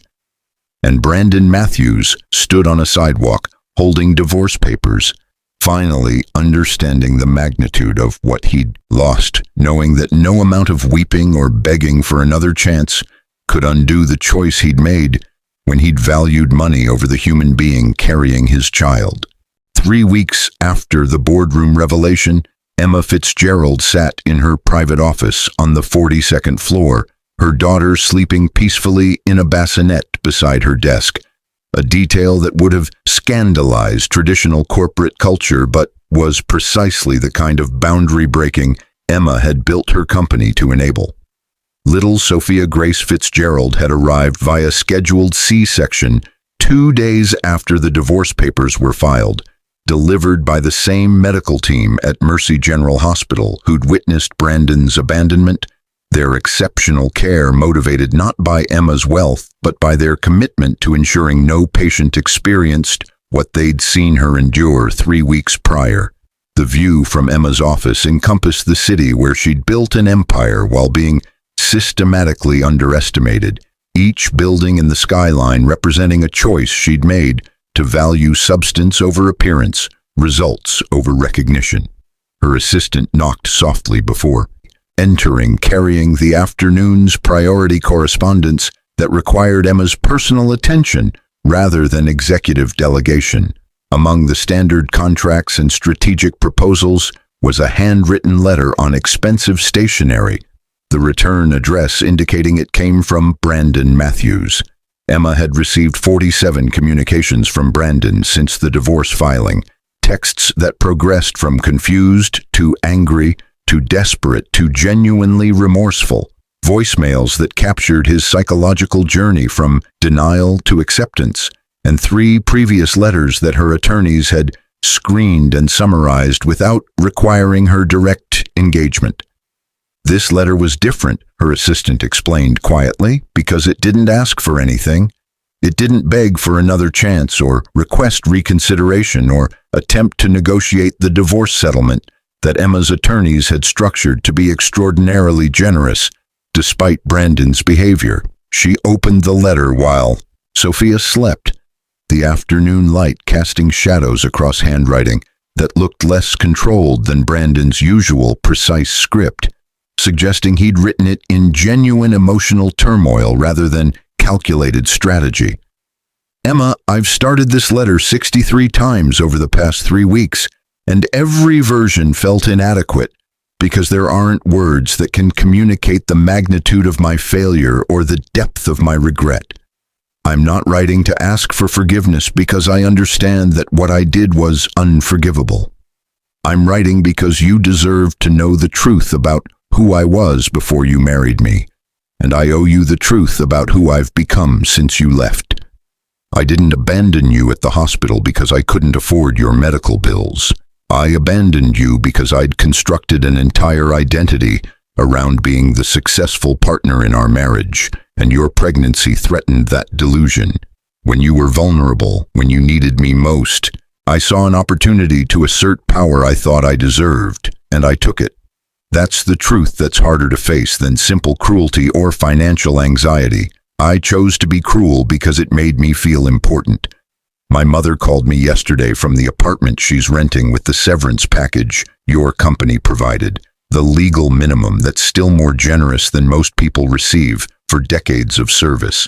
And Brandon Matthews stood on a sidewalk holding divorce papers, finally understanding the magnitude of what he'd lost, knowing that no amount of weeping or begging for another chance could undo the choice he'd made when he'd valued money over the human being carrying his child. 3 weeks after the Boardroom revelation, Emma Fitzgerald sat in her private office on the 42nd floor, her daughter sleeping peacefully in a bassinet beside her desk, a detail that would have scandalized traditional corporate culture but was precisely the kind of boundary-breaking Emma had built her company to enable. Little Sophia Grace Fitzgerald had arrived via scheduled C-section 2 days after the divorce papers were filed, delivered by the same medical team at Mercy General Hospital who'd witnessed Brandon's abandonment, their exceptional care motivated not by Emma's wealth but by their commitment to ensuring no patient experienced what they'd seen her endure 3 weeks prior. The view from Emma's office encompassed the city where she'd built an empire while being systematically underestimated, each building in the skyline representing a choice she'd made to value substance over appearance, results over recognition. Her assistant knocked softly before entering, carrying the afternoon's priority correspondence that required Emma's personal attention rather than executive delegation. Among the standard contracts and strategic proposals was a handwritten letter on expensive stationery, the return address indicating it came from Brandon Matthews. Emma had received 47 communications from Brandon since the divorce filing, texts that progressed from confused to angry to desperate to genuinely remorseful, voicemails that captured his psychological journey from denial to acceptance, and 3 previous letters that her attorneys had screened and summarized without requiring her direct engagement. This letter was different, her assistant explained quietly, because it didn't ask for anything. It didn't beg for another chance or request reconsideration or attempt to negotiate the divorce settlement that Emma's attorneys had structured to be extraordinarily generous, despite Brandon's behavior. She opened the letter while Sophia slept, the afternoon light casting shadows across handwriting that looked less controlled than Brandon's usual precise script, suggesting he'd written it in genuine emotional turmoil rather than calculated strategy. Emma, I've started this letter 63 times over the past 3 weeks, and every version felt inadequate because there aren't words that can communicate the magnitude of my failure or the depth of my regret. I'm not writing to ask for forgiveness because I understand that what I did was unforgivable. I'm writing because you deserve to know the truth about who I was before you married me, and I owe you the truth about who I've become since you left. I didn't abandon you at the hospital because I couldn't afford your medical bills. I abandoned you because I'd constructed an entire identity around being the successful partner in our marriage, and your pregnancy threatened that delusion. When you were vulnerable, when you needed me most, I saw an opportunity to assert power I thought I deserved, and I took it. That's the truth that's harder to face than simple cruelty or financial anxiety. I chose to be cruel because it made me feel important. My mother called me yesterday from the apartment she's renting with the severance package your company provided, the legal minimum that's still more generous than most people receive for decades of service.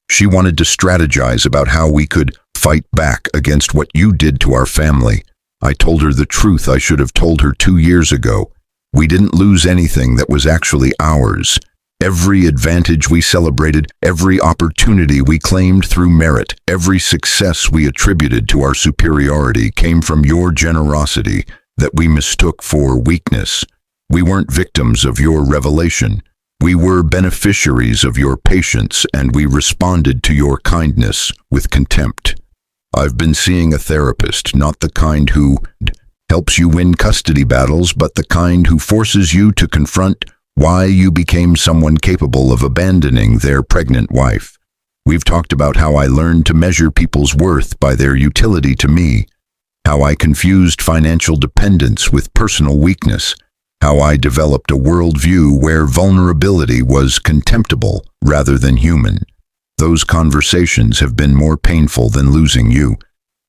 She wanted to strategize about how we could fight back against what you did to our family. I told her the truth I should have told her 2 years ago. We didn't lose anything that was actually ours. Every advantage we celebrated, every opportunity we claimed through merit, every success we attributed to our superiority came from your generosity that we mistook for weakness. We weren't victims of your revelation. We were beneficiaries of your patience, and we responded to your kindness with contempt. I've been seeing a therapist, not the kind who helps you win custody battles, but the kind who forces you to confront why you became someone capable of abandoning their pregnant wife. We've talked about how I learned to measure people's worth by their utility to me, how I confused financial dependence with personal weakness, how I developed a worldview where vulnerability was contemptible rather than human. Those conversations have been more painful than losing you,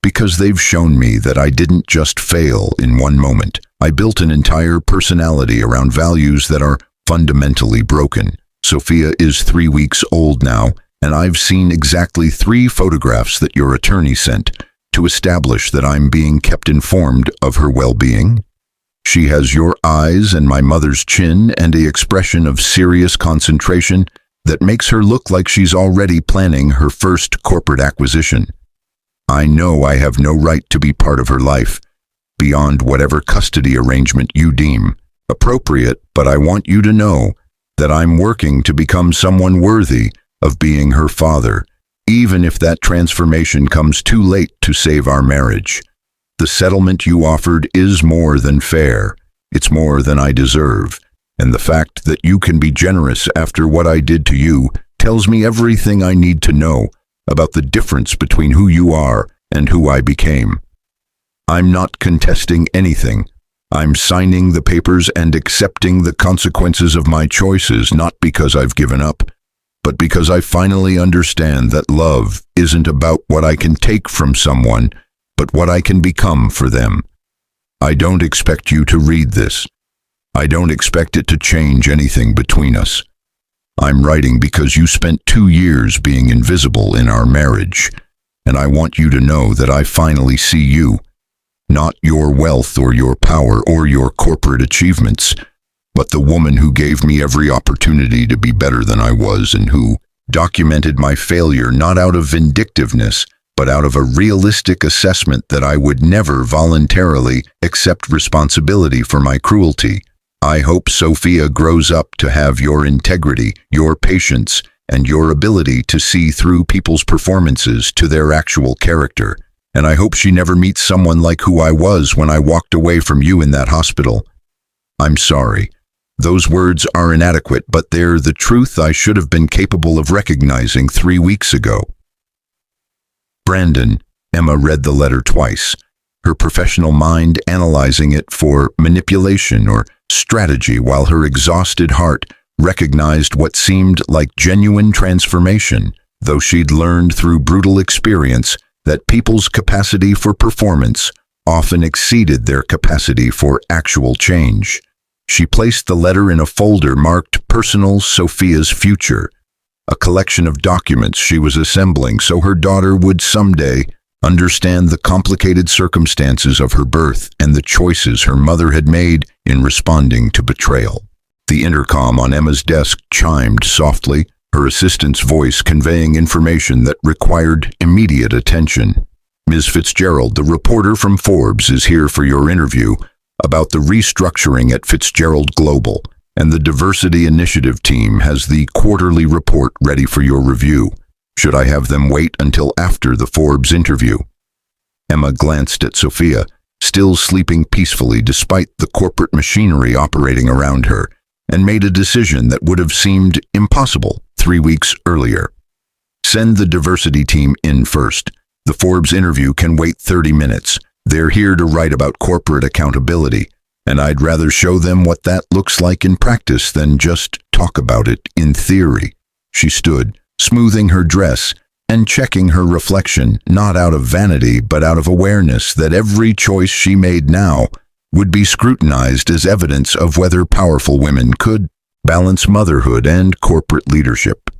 because they've shown me that I didn't just fail in one moment. I built an entire personality around values that are fundamentally broken. Sophia is 3 weeks old now, and I've seen exactly 3 photographs that your attorney sent to establish that I'm being kept informed of her well-being. She has your eyes and my mother's chin and an expression of serious concentration that makes her look like she's already planning her first corporate acquisition. I know I have no right to be part of her life, beyond whatever custody arrangement you deem appropriate, but I want you to know that I'm working to become someone worthy of being her father, even if that transformation comes too late to save our marriage. The settlement you offered is more than fair. It's more than I deserve. And the fact that you can be generous after what I did to you tells me everything I need to know about the difference between who you are and who I became. I'm not contesting anything. I'm signing the papers and accepting the consequences of my choices, not because I've given up, but because I finally understand that love isn't about what I can take from someone, but what I can become for them. I don't expect you to read this. I don't expect it to change anything between us. I'm writing because you spent 2 years being invisible in our marriage, and I want you to know that I finally see you, not your wealth or your power or your corporate achievements, but the woman who gave me every opportunity to be better than I was and who documented my failure not out of vindictiveness, but out of a realistic assessment that I would never voluntarily accept responsibility for my cruelty. I hope Sophia grows up to have your integrity, your patience, and your ability to see through people's performances to their actual character. And I hope she never meets someone like who I was when I walked away from you in that hospital. I'm sorry. Those words are inadequate, but they're the truth I should have been capable of recognizing 3 weeks ago. Brandon. Emma read the letter twice, her professional mind analyzing it for manipulation or strategy, while her exhausted heart recognized what seemed like genuine transformation, though she'd learned through brutal experience that people's capacity for performance often exceeded their capacity for actual change. She placed the letter in a folder marked Personal Sophia's Future, a collection of documents she was assembling so her daughter would someday understand the complicated circumstances of her birth and the choices her mother had made in responding to betrayal. The intercom on Emma's desk chimed softly, her assistant's voice conveying information that required immediate attention. Ms. Fitzgerald, the reporter from Forbes, is here for your interview about the restructuring at Fitzgerald Global, and the diversity initiative team has the quarterly report ready for your review. Should I have them wait until after the Forbes interview? Emma glanced at Sophia, still sleeping peacefully despite the corporate machinery operating around her, and made a decision that would have seemed impossible 3 weeks earlier. Send the diversity team in first. The Forbes interview can wait 30 minutes. They're here to write about corporate accountability, and I'd rather show them what that looks like in practice than just talk about it in theory. She stood, smoothing her dress and checking her reflection, not out of vanity but out of awareness that every choice she made now would be scrutinized as evidence of whether powerful women could balance motherhood and corporate leadership.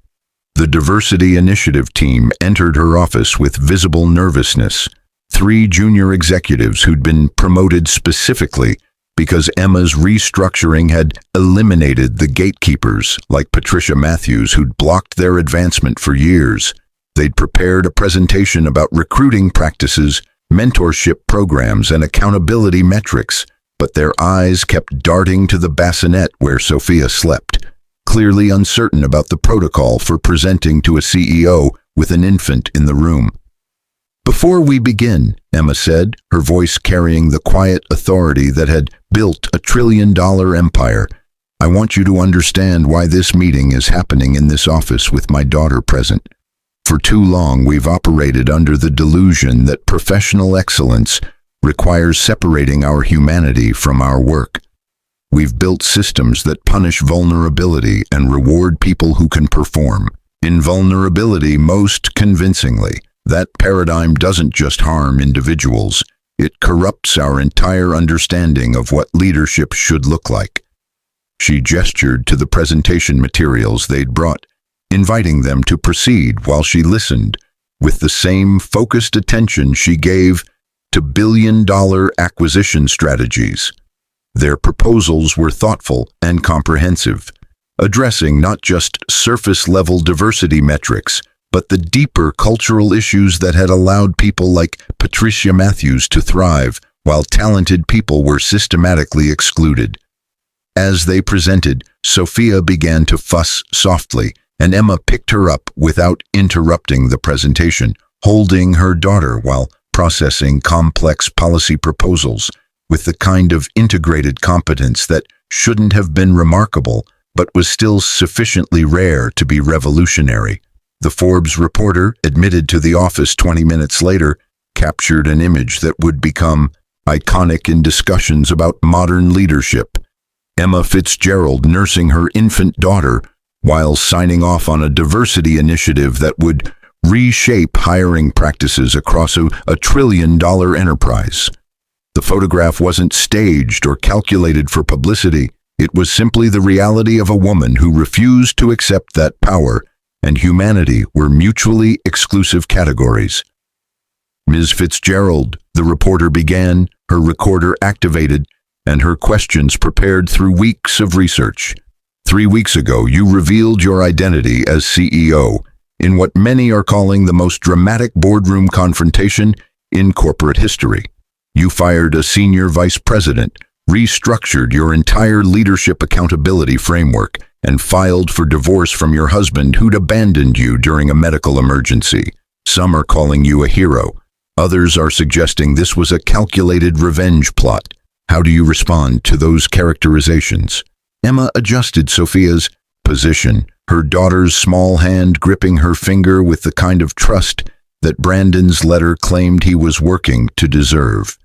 The diversity initiative team entered her office with visible nervousness. 3 junior executives who'd been promoted specifically because Emma's restructuring had eliminated the gatekeepers like Patricia Matthews, who'd blocked their advancement for years. They'd prepared a presentation about recruiting practices, mentorship programs, and accountability metrics, but their eyes kept darting to the bassinet where Sophia slept, clearly uncertain about the protocol for presenting to a CEO with an infant in the room. "Before we begin," Emma said, her voice carrying the quiet authority that had built a $1 trillion empire, I want you to understand why this meeting is happening in this office with my daughter present. For too long, we've operated under the delusion that professional excellence requires separating our humanity from our work. We've built systems that punish vulnerability and reward people who can perform invulnerability most convincingly. That paradigm doesn't just harm individuals, it corrupts our entire understanding of what leadership should look like. She gestured to the presentation materials they'd brought, inviting them to proceed while she listened with the same focused attention she gave to billion-dollar acquisition strategies. Their proposals were thoughtful and comprehensive, addressing not just surface-level diversity metrics, but the deeper cultural issues that had allowed people like Patricia Matthews to thrive, while talented people were systematically excluded. As they presented, Sophia began to fuss softly, and Emma picked her up without interrupting the presentation, holding her daughter while processing complex policy proposals with the kind of integrated competence that shouldn't have been remarkable, but was still sufficiently rare to be revolutionary. The Forbes reporter, admitted to the office 20 minutes later, captured an image that would become iconic in discussions about modern leadership. Emma Fitzgerald nursing her infant daughter while signing off on a diversity initiative that would reshape hiring practices across a trillion-dollar enterprise. The photograph wasn't staged or calculated for publicity. It was simply the reality of a woman who refused to accept that power and humanity were mutually exclusive categories. Ms. Fitzgerald, the reporter began, her recorder activated, and her questions prepared through weeks of research. 3 weeks ago, you revealed your identity as CEO in what many are calling the most dramatic boardroom confrontation in corporate history. You fired a senior vice president, restructured your entire leadership accountability framework, and filed for divorce from your husband who'd abandoned you during a medical emergency. Some are calling you a hero. Others are suggesting this was a calculated revenge plot. How do you respond to those characterizations? Emma adjusted Sophia's position, her daughter's small hand gripping her finger with the kind of trust that Brandon's letter claimed he was working to deserve.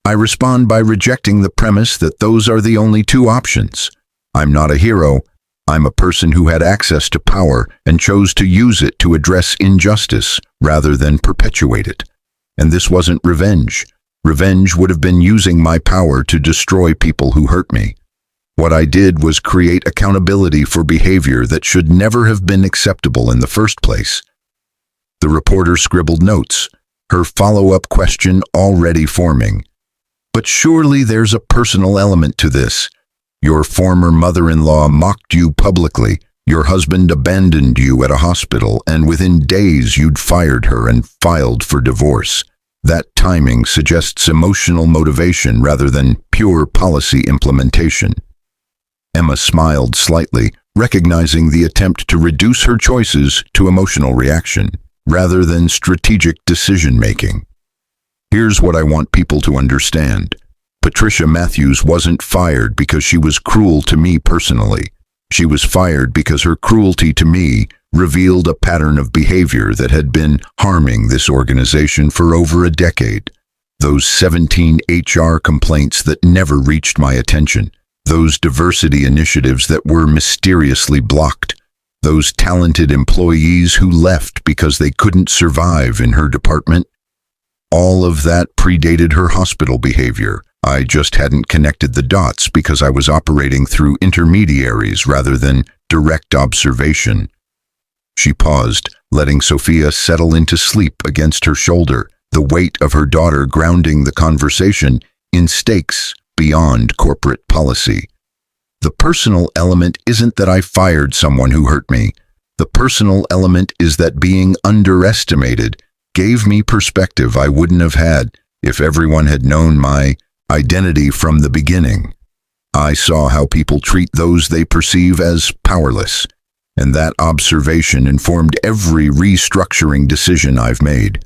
I respond by rejecting the premise that those are the only two options. I'm not a hero. I'm a person who had access to power and chose to use it to address injustice rather than perpetuate it. And this wasn't revenge. Revenge would have been using my power to destroy people who hurt me. What I did was create accountability for behavior that should never have been acceptable in the first place. The reporter scribbled notes, her follow-up question already forming. But surely there's a personal element to this. Your former mother-in-law mocked you publicly, your husband abandoned you at a hospital, and within days you'd fired her and filed for divorce. That timing suggests emotional motivation rather than pure policy implementation. Emma smiled slightly, recognizing the attempt to reduce her choices to emotional reaction, rather than strategic decision-making. Here's what I want people to understand. Patricia Matthews wasn't fired because she was cruel to me personally. She was fired because her cruelty to me revealed a pattern of behavior that had been harming this organization for over a decade. Those 17 HR complaints that never reached my attention. Those diversity initiatives that were mysteriously blocked. Those talented employees who left because they couldn't survive in her department. All of that predated her hospital behavior. I just hadn't connected the dots because I was operating through intermediaries rather than direct observation. She paused, letting Sophia settle into sleep against her shoulder, the weight of her daughter grounding the conversation in stakes beyond corporate policy. The personal element isn't that I fired someone who hurt me. The personal element is that being underestimated gave me perspective I wouldn't have had if everyone had known my identity from the beginning. I saw how people treat those they perceive as powerless, and that observation informed every restructuring decision I've made.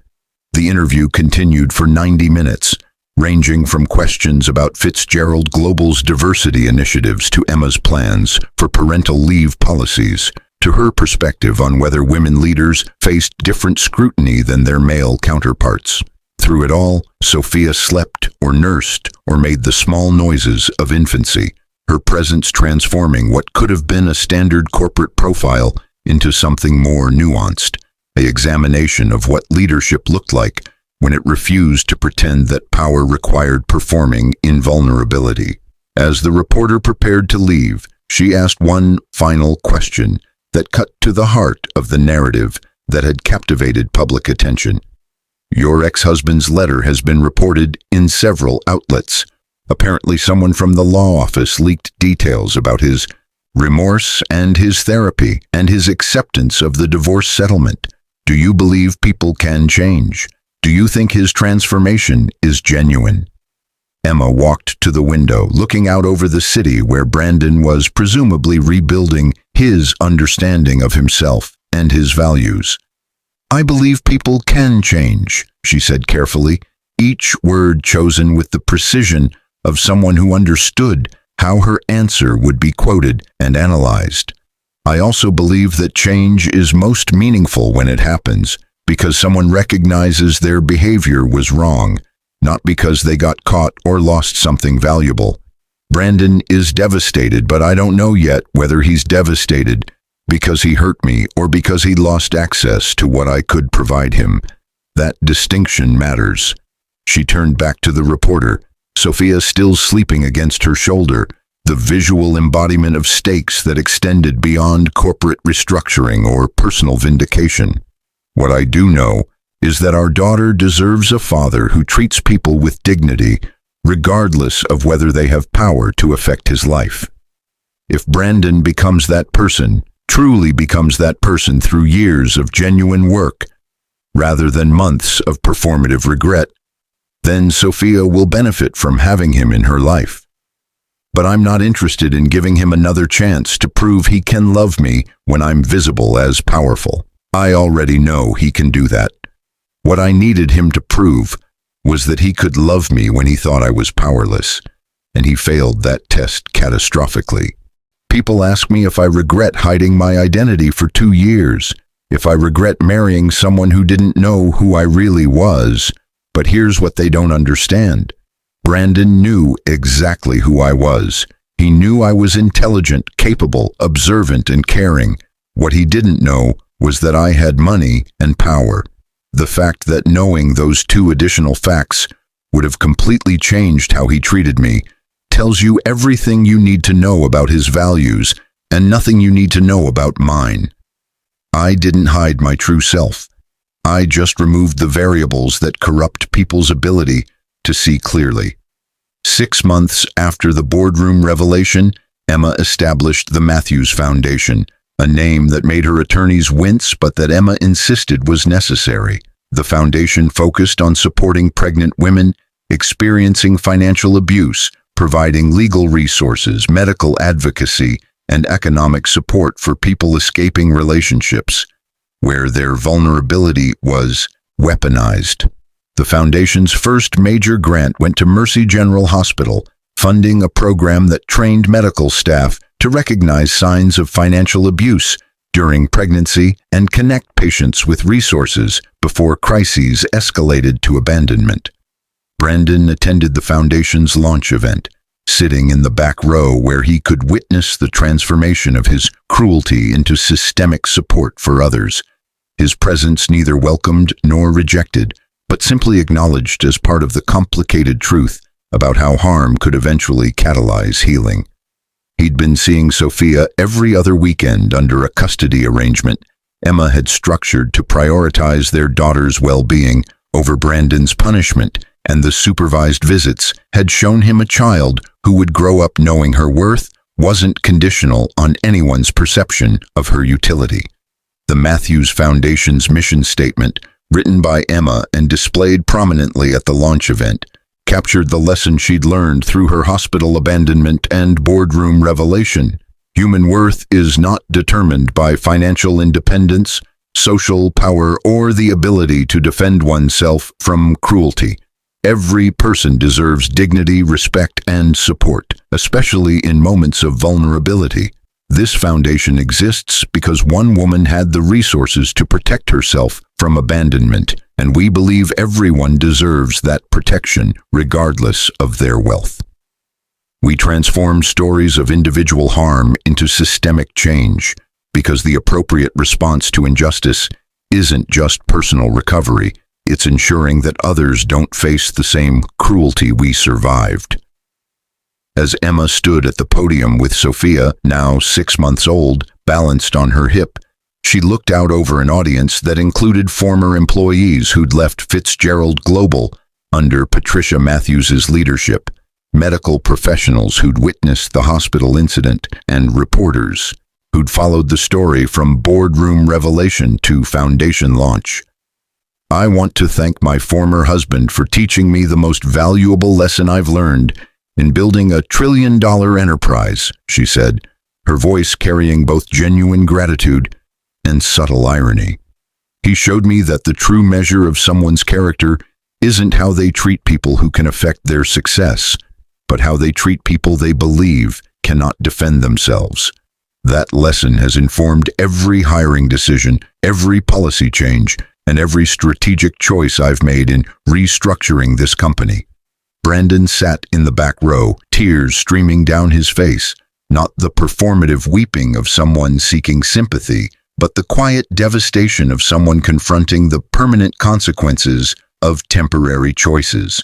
The interview continued for 90 minutes, ranging from questions about Fitzgerald Global's diversity initiatives to Emma's plans for parental leave policies, to her perspective on whether women leaders faced different scrutiny than their male counterparts. Through it all, Sophia slept or nursed or made the small noises of infancy, her presence transforming what could have been a standard corporate profile into something more nuanced, an examination of what leadership looked like when it refused to pretend that power required performing invulnerability. As the reporter prepared to leave, she asked one final question that cut to the heart of the narrative that had captivated public attention. Your ex-husband's letter has been reported in several outlets. Apparently someone from the law office leaked details about his remorse and his therapy and his acceptance of the divorce settlement. Do you believe people can change? Do you think his transformation is genuine? Emma walked to the window, looking out over the city where Brandon was presumably rebuilding his understanding of himself and his values. I believe people can change, she said carefully, each word chosen with the precision of someone who understood how her answer would be quoted and analyzed. I also believe that change is most meaningful when it happens because someone recognizes their behavior was wrong, not because they got caught or lost something valuable. Brandon is devastated, but I don't know yet whether he's devastated because he hurt me or because he lost access to what I could provide him. That distinction matters. She turned back to the reporter, Sophia still sleeping against her shoulder, the visual embodiment of stakes that extended beyond corporate restructuring or personal vindication. What I do know is that our daughter deserves a father who treats people with dignity, regardless of whether they have power to affect his life. If Brandon becomes that person, truly becomes that person through years of genuine work, rather than months of performative regret, then Sophia will benefit from having him in her life. But I'm not interested in giving him another chance to prove he can love me when I'm visible as powerful. I already know he can do that. What I needed him to prove was that he could love me when he thought I was powerless, and he failed that test catastrophically. People ask me if I regret hiding my identity for 2 years, if I regret marrying someone who didn't know who I really was. But here's what they don't understand. Brandon knew exactly who I was. He knew I was intelligent, capable, observant, and caring. What he didn't know was that I had money and power. The fact that knowing those 2 additional facts would have completely changed how he treated me tells you everything you need to know about his values and nothing you need to know about mine. I didn't hide my true self. I just removed the variables that corrupt people's ability to see clearly. 6 months after the Boardroom revelation, Emma established the Matthews Foundation, a name that made her attorneys wince but that Emma insisted was necessary. The foundation focused on supporting pregnant women experiencing financial abuse, providing legal resources, medical advocacy, and economic support for people escaping relationships where their vulnerability was weaponized. The foundation's first major grant went to Mercy General Hospital, funding a program that trained medical staff to recognize signs of financial abuse during pregnancy and connect patients with resources before crises escalated to abandonment. Brandon attended the foundation's launch event, sitting in the back row where he could witness the transformation of his cruelty into systemic support for others. His presence neither welcomed nor rejected, but simply acknowledged as part of the complicated truth about how harm could eventually catalyze healing. He'd been seeing Sophia every other weekend under a custody arrangement Emma had structured to prioritize their daughter's well-being over Brandon's punishment, and the supervised visits had shown him a child who would grow up knowing her worth wasn't conditional on anyone's perception of her utility. The Matthews Foundation's mission statement, written by Emma and displayed prominently at the launch event, captured the lesson she'd learned through her hospital abandonment and boardroom revelation. Human worth is not determined by financial independence, social power, or the ability to defend oneself from cruelty. Every person deserves dignity, respect, and support, especially in moments of vulnerability. This foundation exists because one woman had the resources to protect herself from abandonment, and we believe everyone deserves that protection, regardless of their wealth. We transform stories of individual harm into systemic change, because the appropriate response to injustice isn't just personal recovery, it's ensuring that others don't face the same cruelty we survived. As Emma stood at the podium with Sophia, now 6 months old, balanced on her hip, she looked out over an audience that included former employees who'd left Fitzgerald Global under Patricia Matthews's leadership, medical professionals who'd witnessed the hospital incident, and reporters who'd followed the story from boardroom revelation to foundation launch. "I want to thank my former husband for teaching me the most valuable lesson I've learned in building a trillion-dollar enterprise," she said, her voice carrying both genuine gratitude and subtle irony. "He showed me that the true measure of someone's character isn't how they treat people who can affect their success, but how they treat people they believe cannot defend themselves. That lesson has informed every hiring decision, every policy change, and every strategic choice I've made in restructuring this company." Brandon sat in the back row, tears streaming down his face, not the performative weeping of someone seeking sympathy, but the quiet devastation of someone confronting the permanent consequences of temporary choices.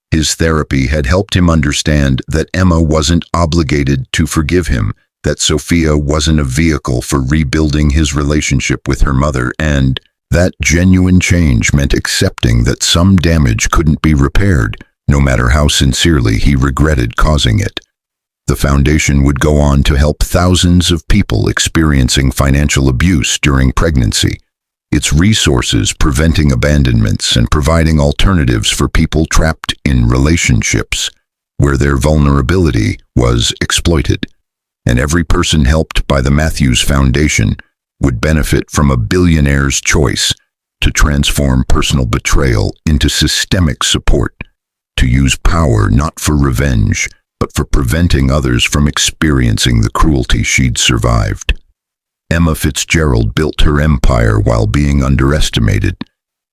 His therapy had helped him understand that Emma wasn't obligated to forgive him, that Sophia wasn't a vehicle for rebuilding his relationship with her mother, and that genuine change meant accepting that some damage couldn't be repaired, no matter how sincerely he regretted causing it. The foundation would go on to help thousands of people experiencing financial abuse during pregnancy, its resources preventing abandonments and providing alternatives for people trapped in relationships where their vulnerability was exploited. And every person helped by the Matthews Foundation would benefit from a billionaire's choice to transform personal betrayal into systemic support, to use power not for revenge, but for preventing others from experiencing the cruelty she'd survived. Emma Fitzgerald built her empire while being underestimated,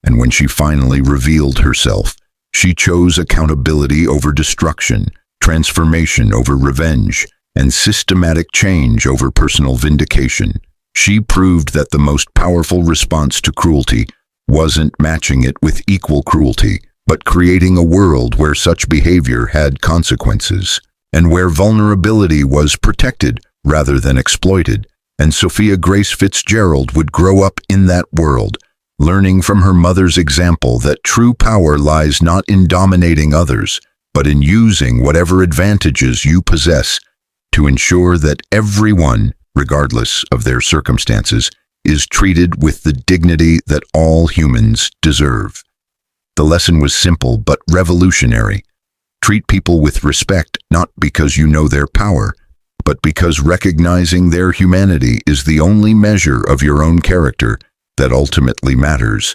and when she finally revealed herself, she chose accountability over destruction, transformation over revenge, and systematic change over personal vindication. She proved that the most powerful response to cruelty wasn't matching it with equal cruelty, but creating a world where such behavior had consequences, and where vulnerability was protected rather than exploited. And Sophia Grace Fitzgerald would grow up in that world, learning from her mother's example that true power lies not in dominating others, but in using whatever advantages you possess to ensure that everyone, regardless of their circumstances, is treated with the dignity that all humans deserve. The lesson was simple but revolutionary. Treat people with respect not because you know their power, but because recognizing their humanity is the only measure of your own character that ultimately matters.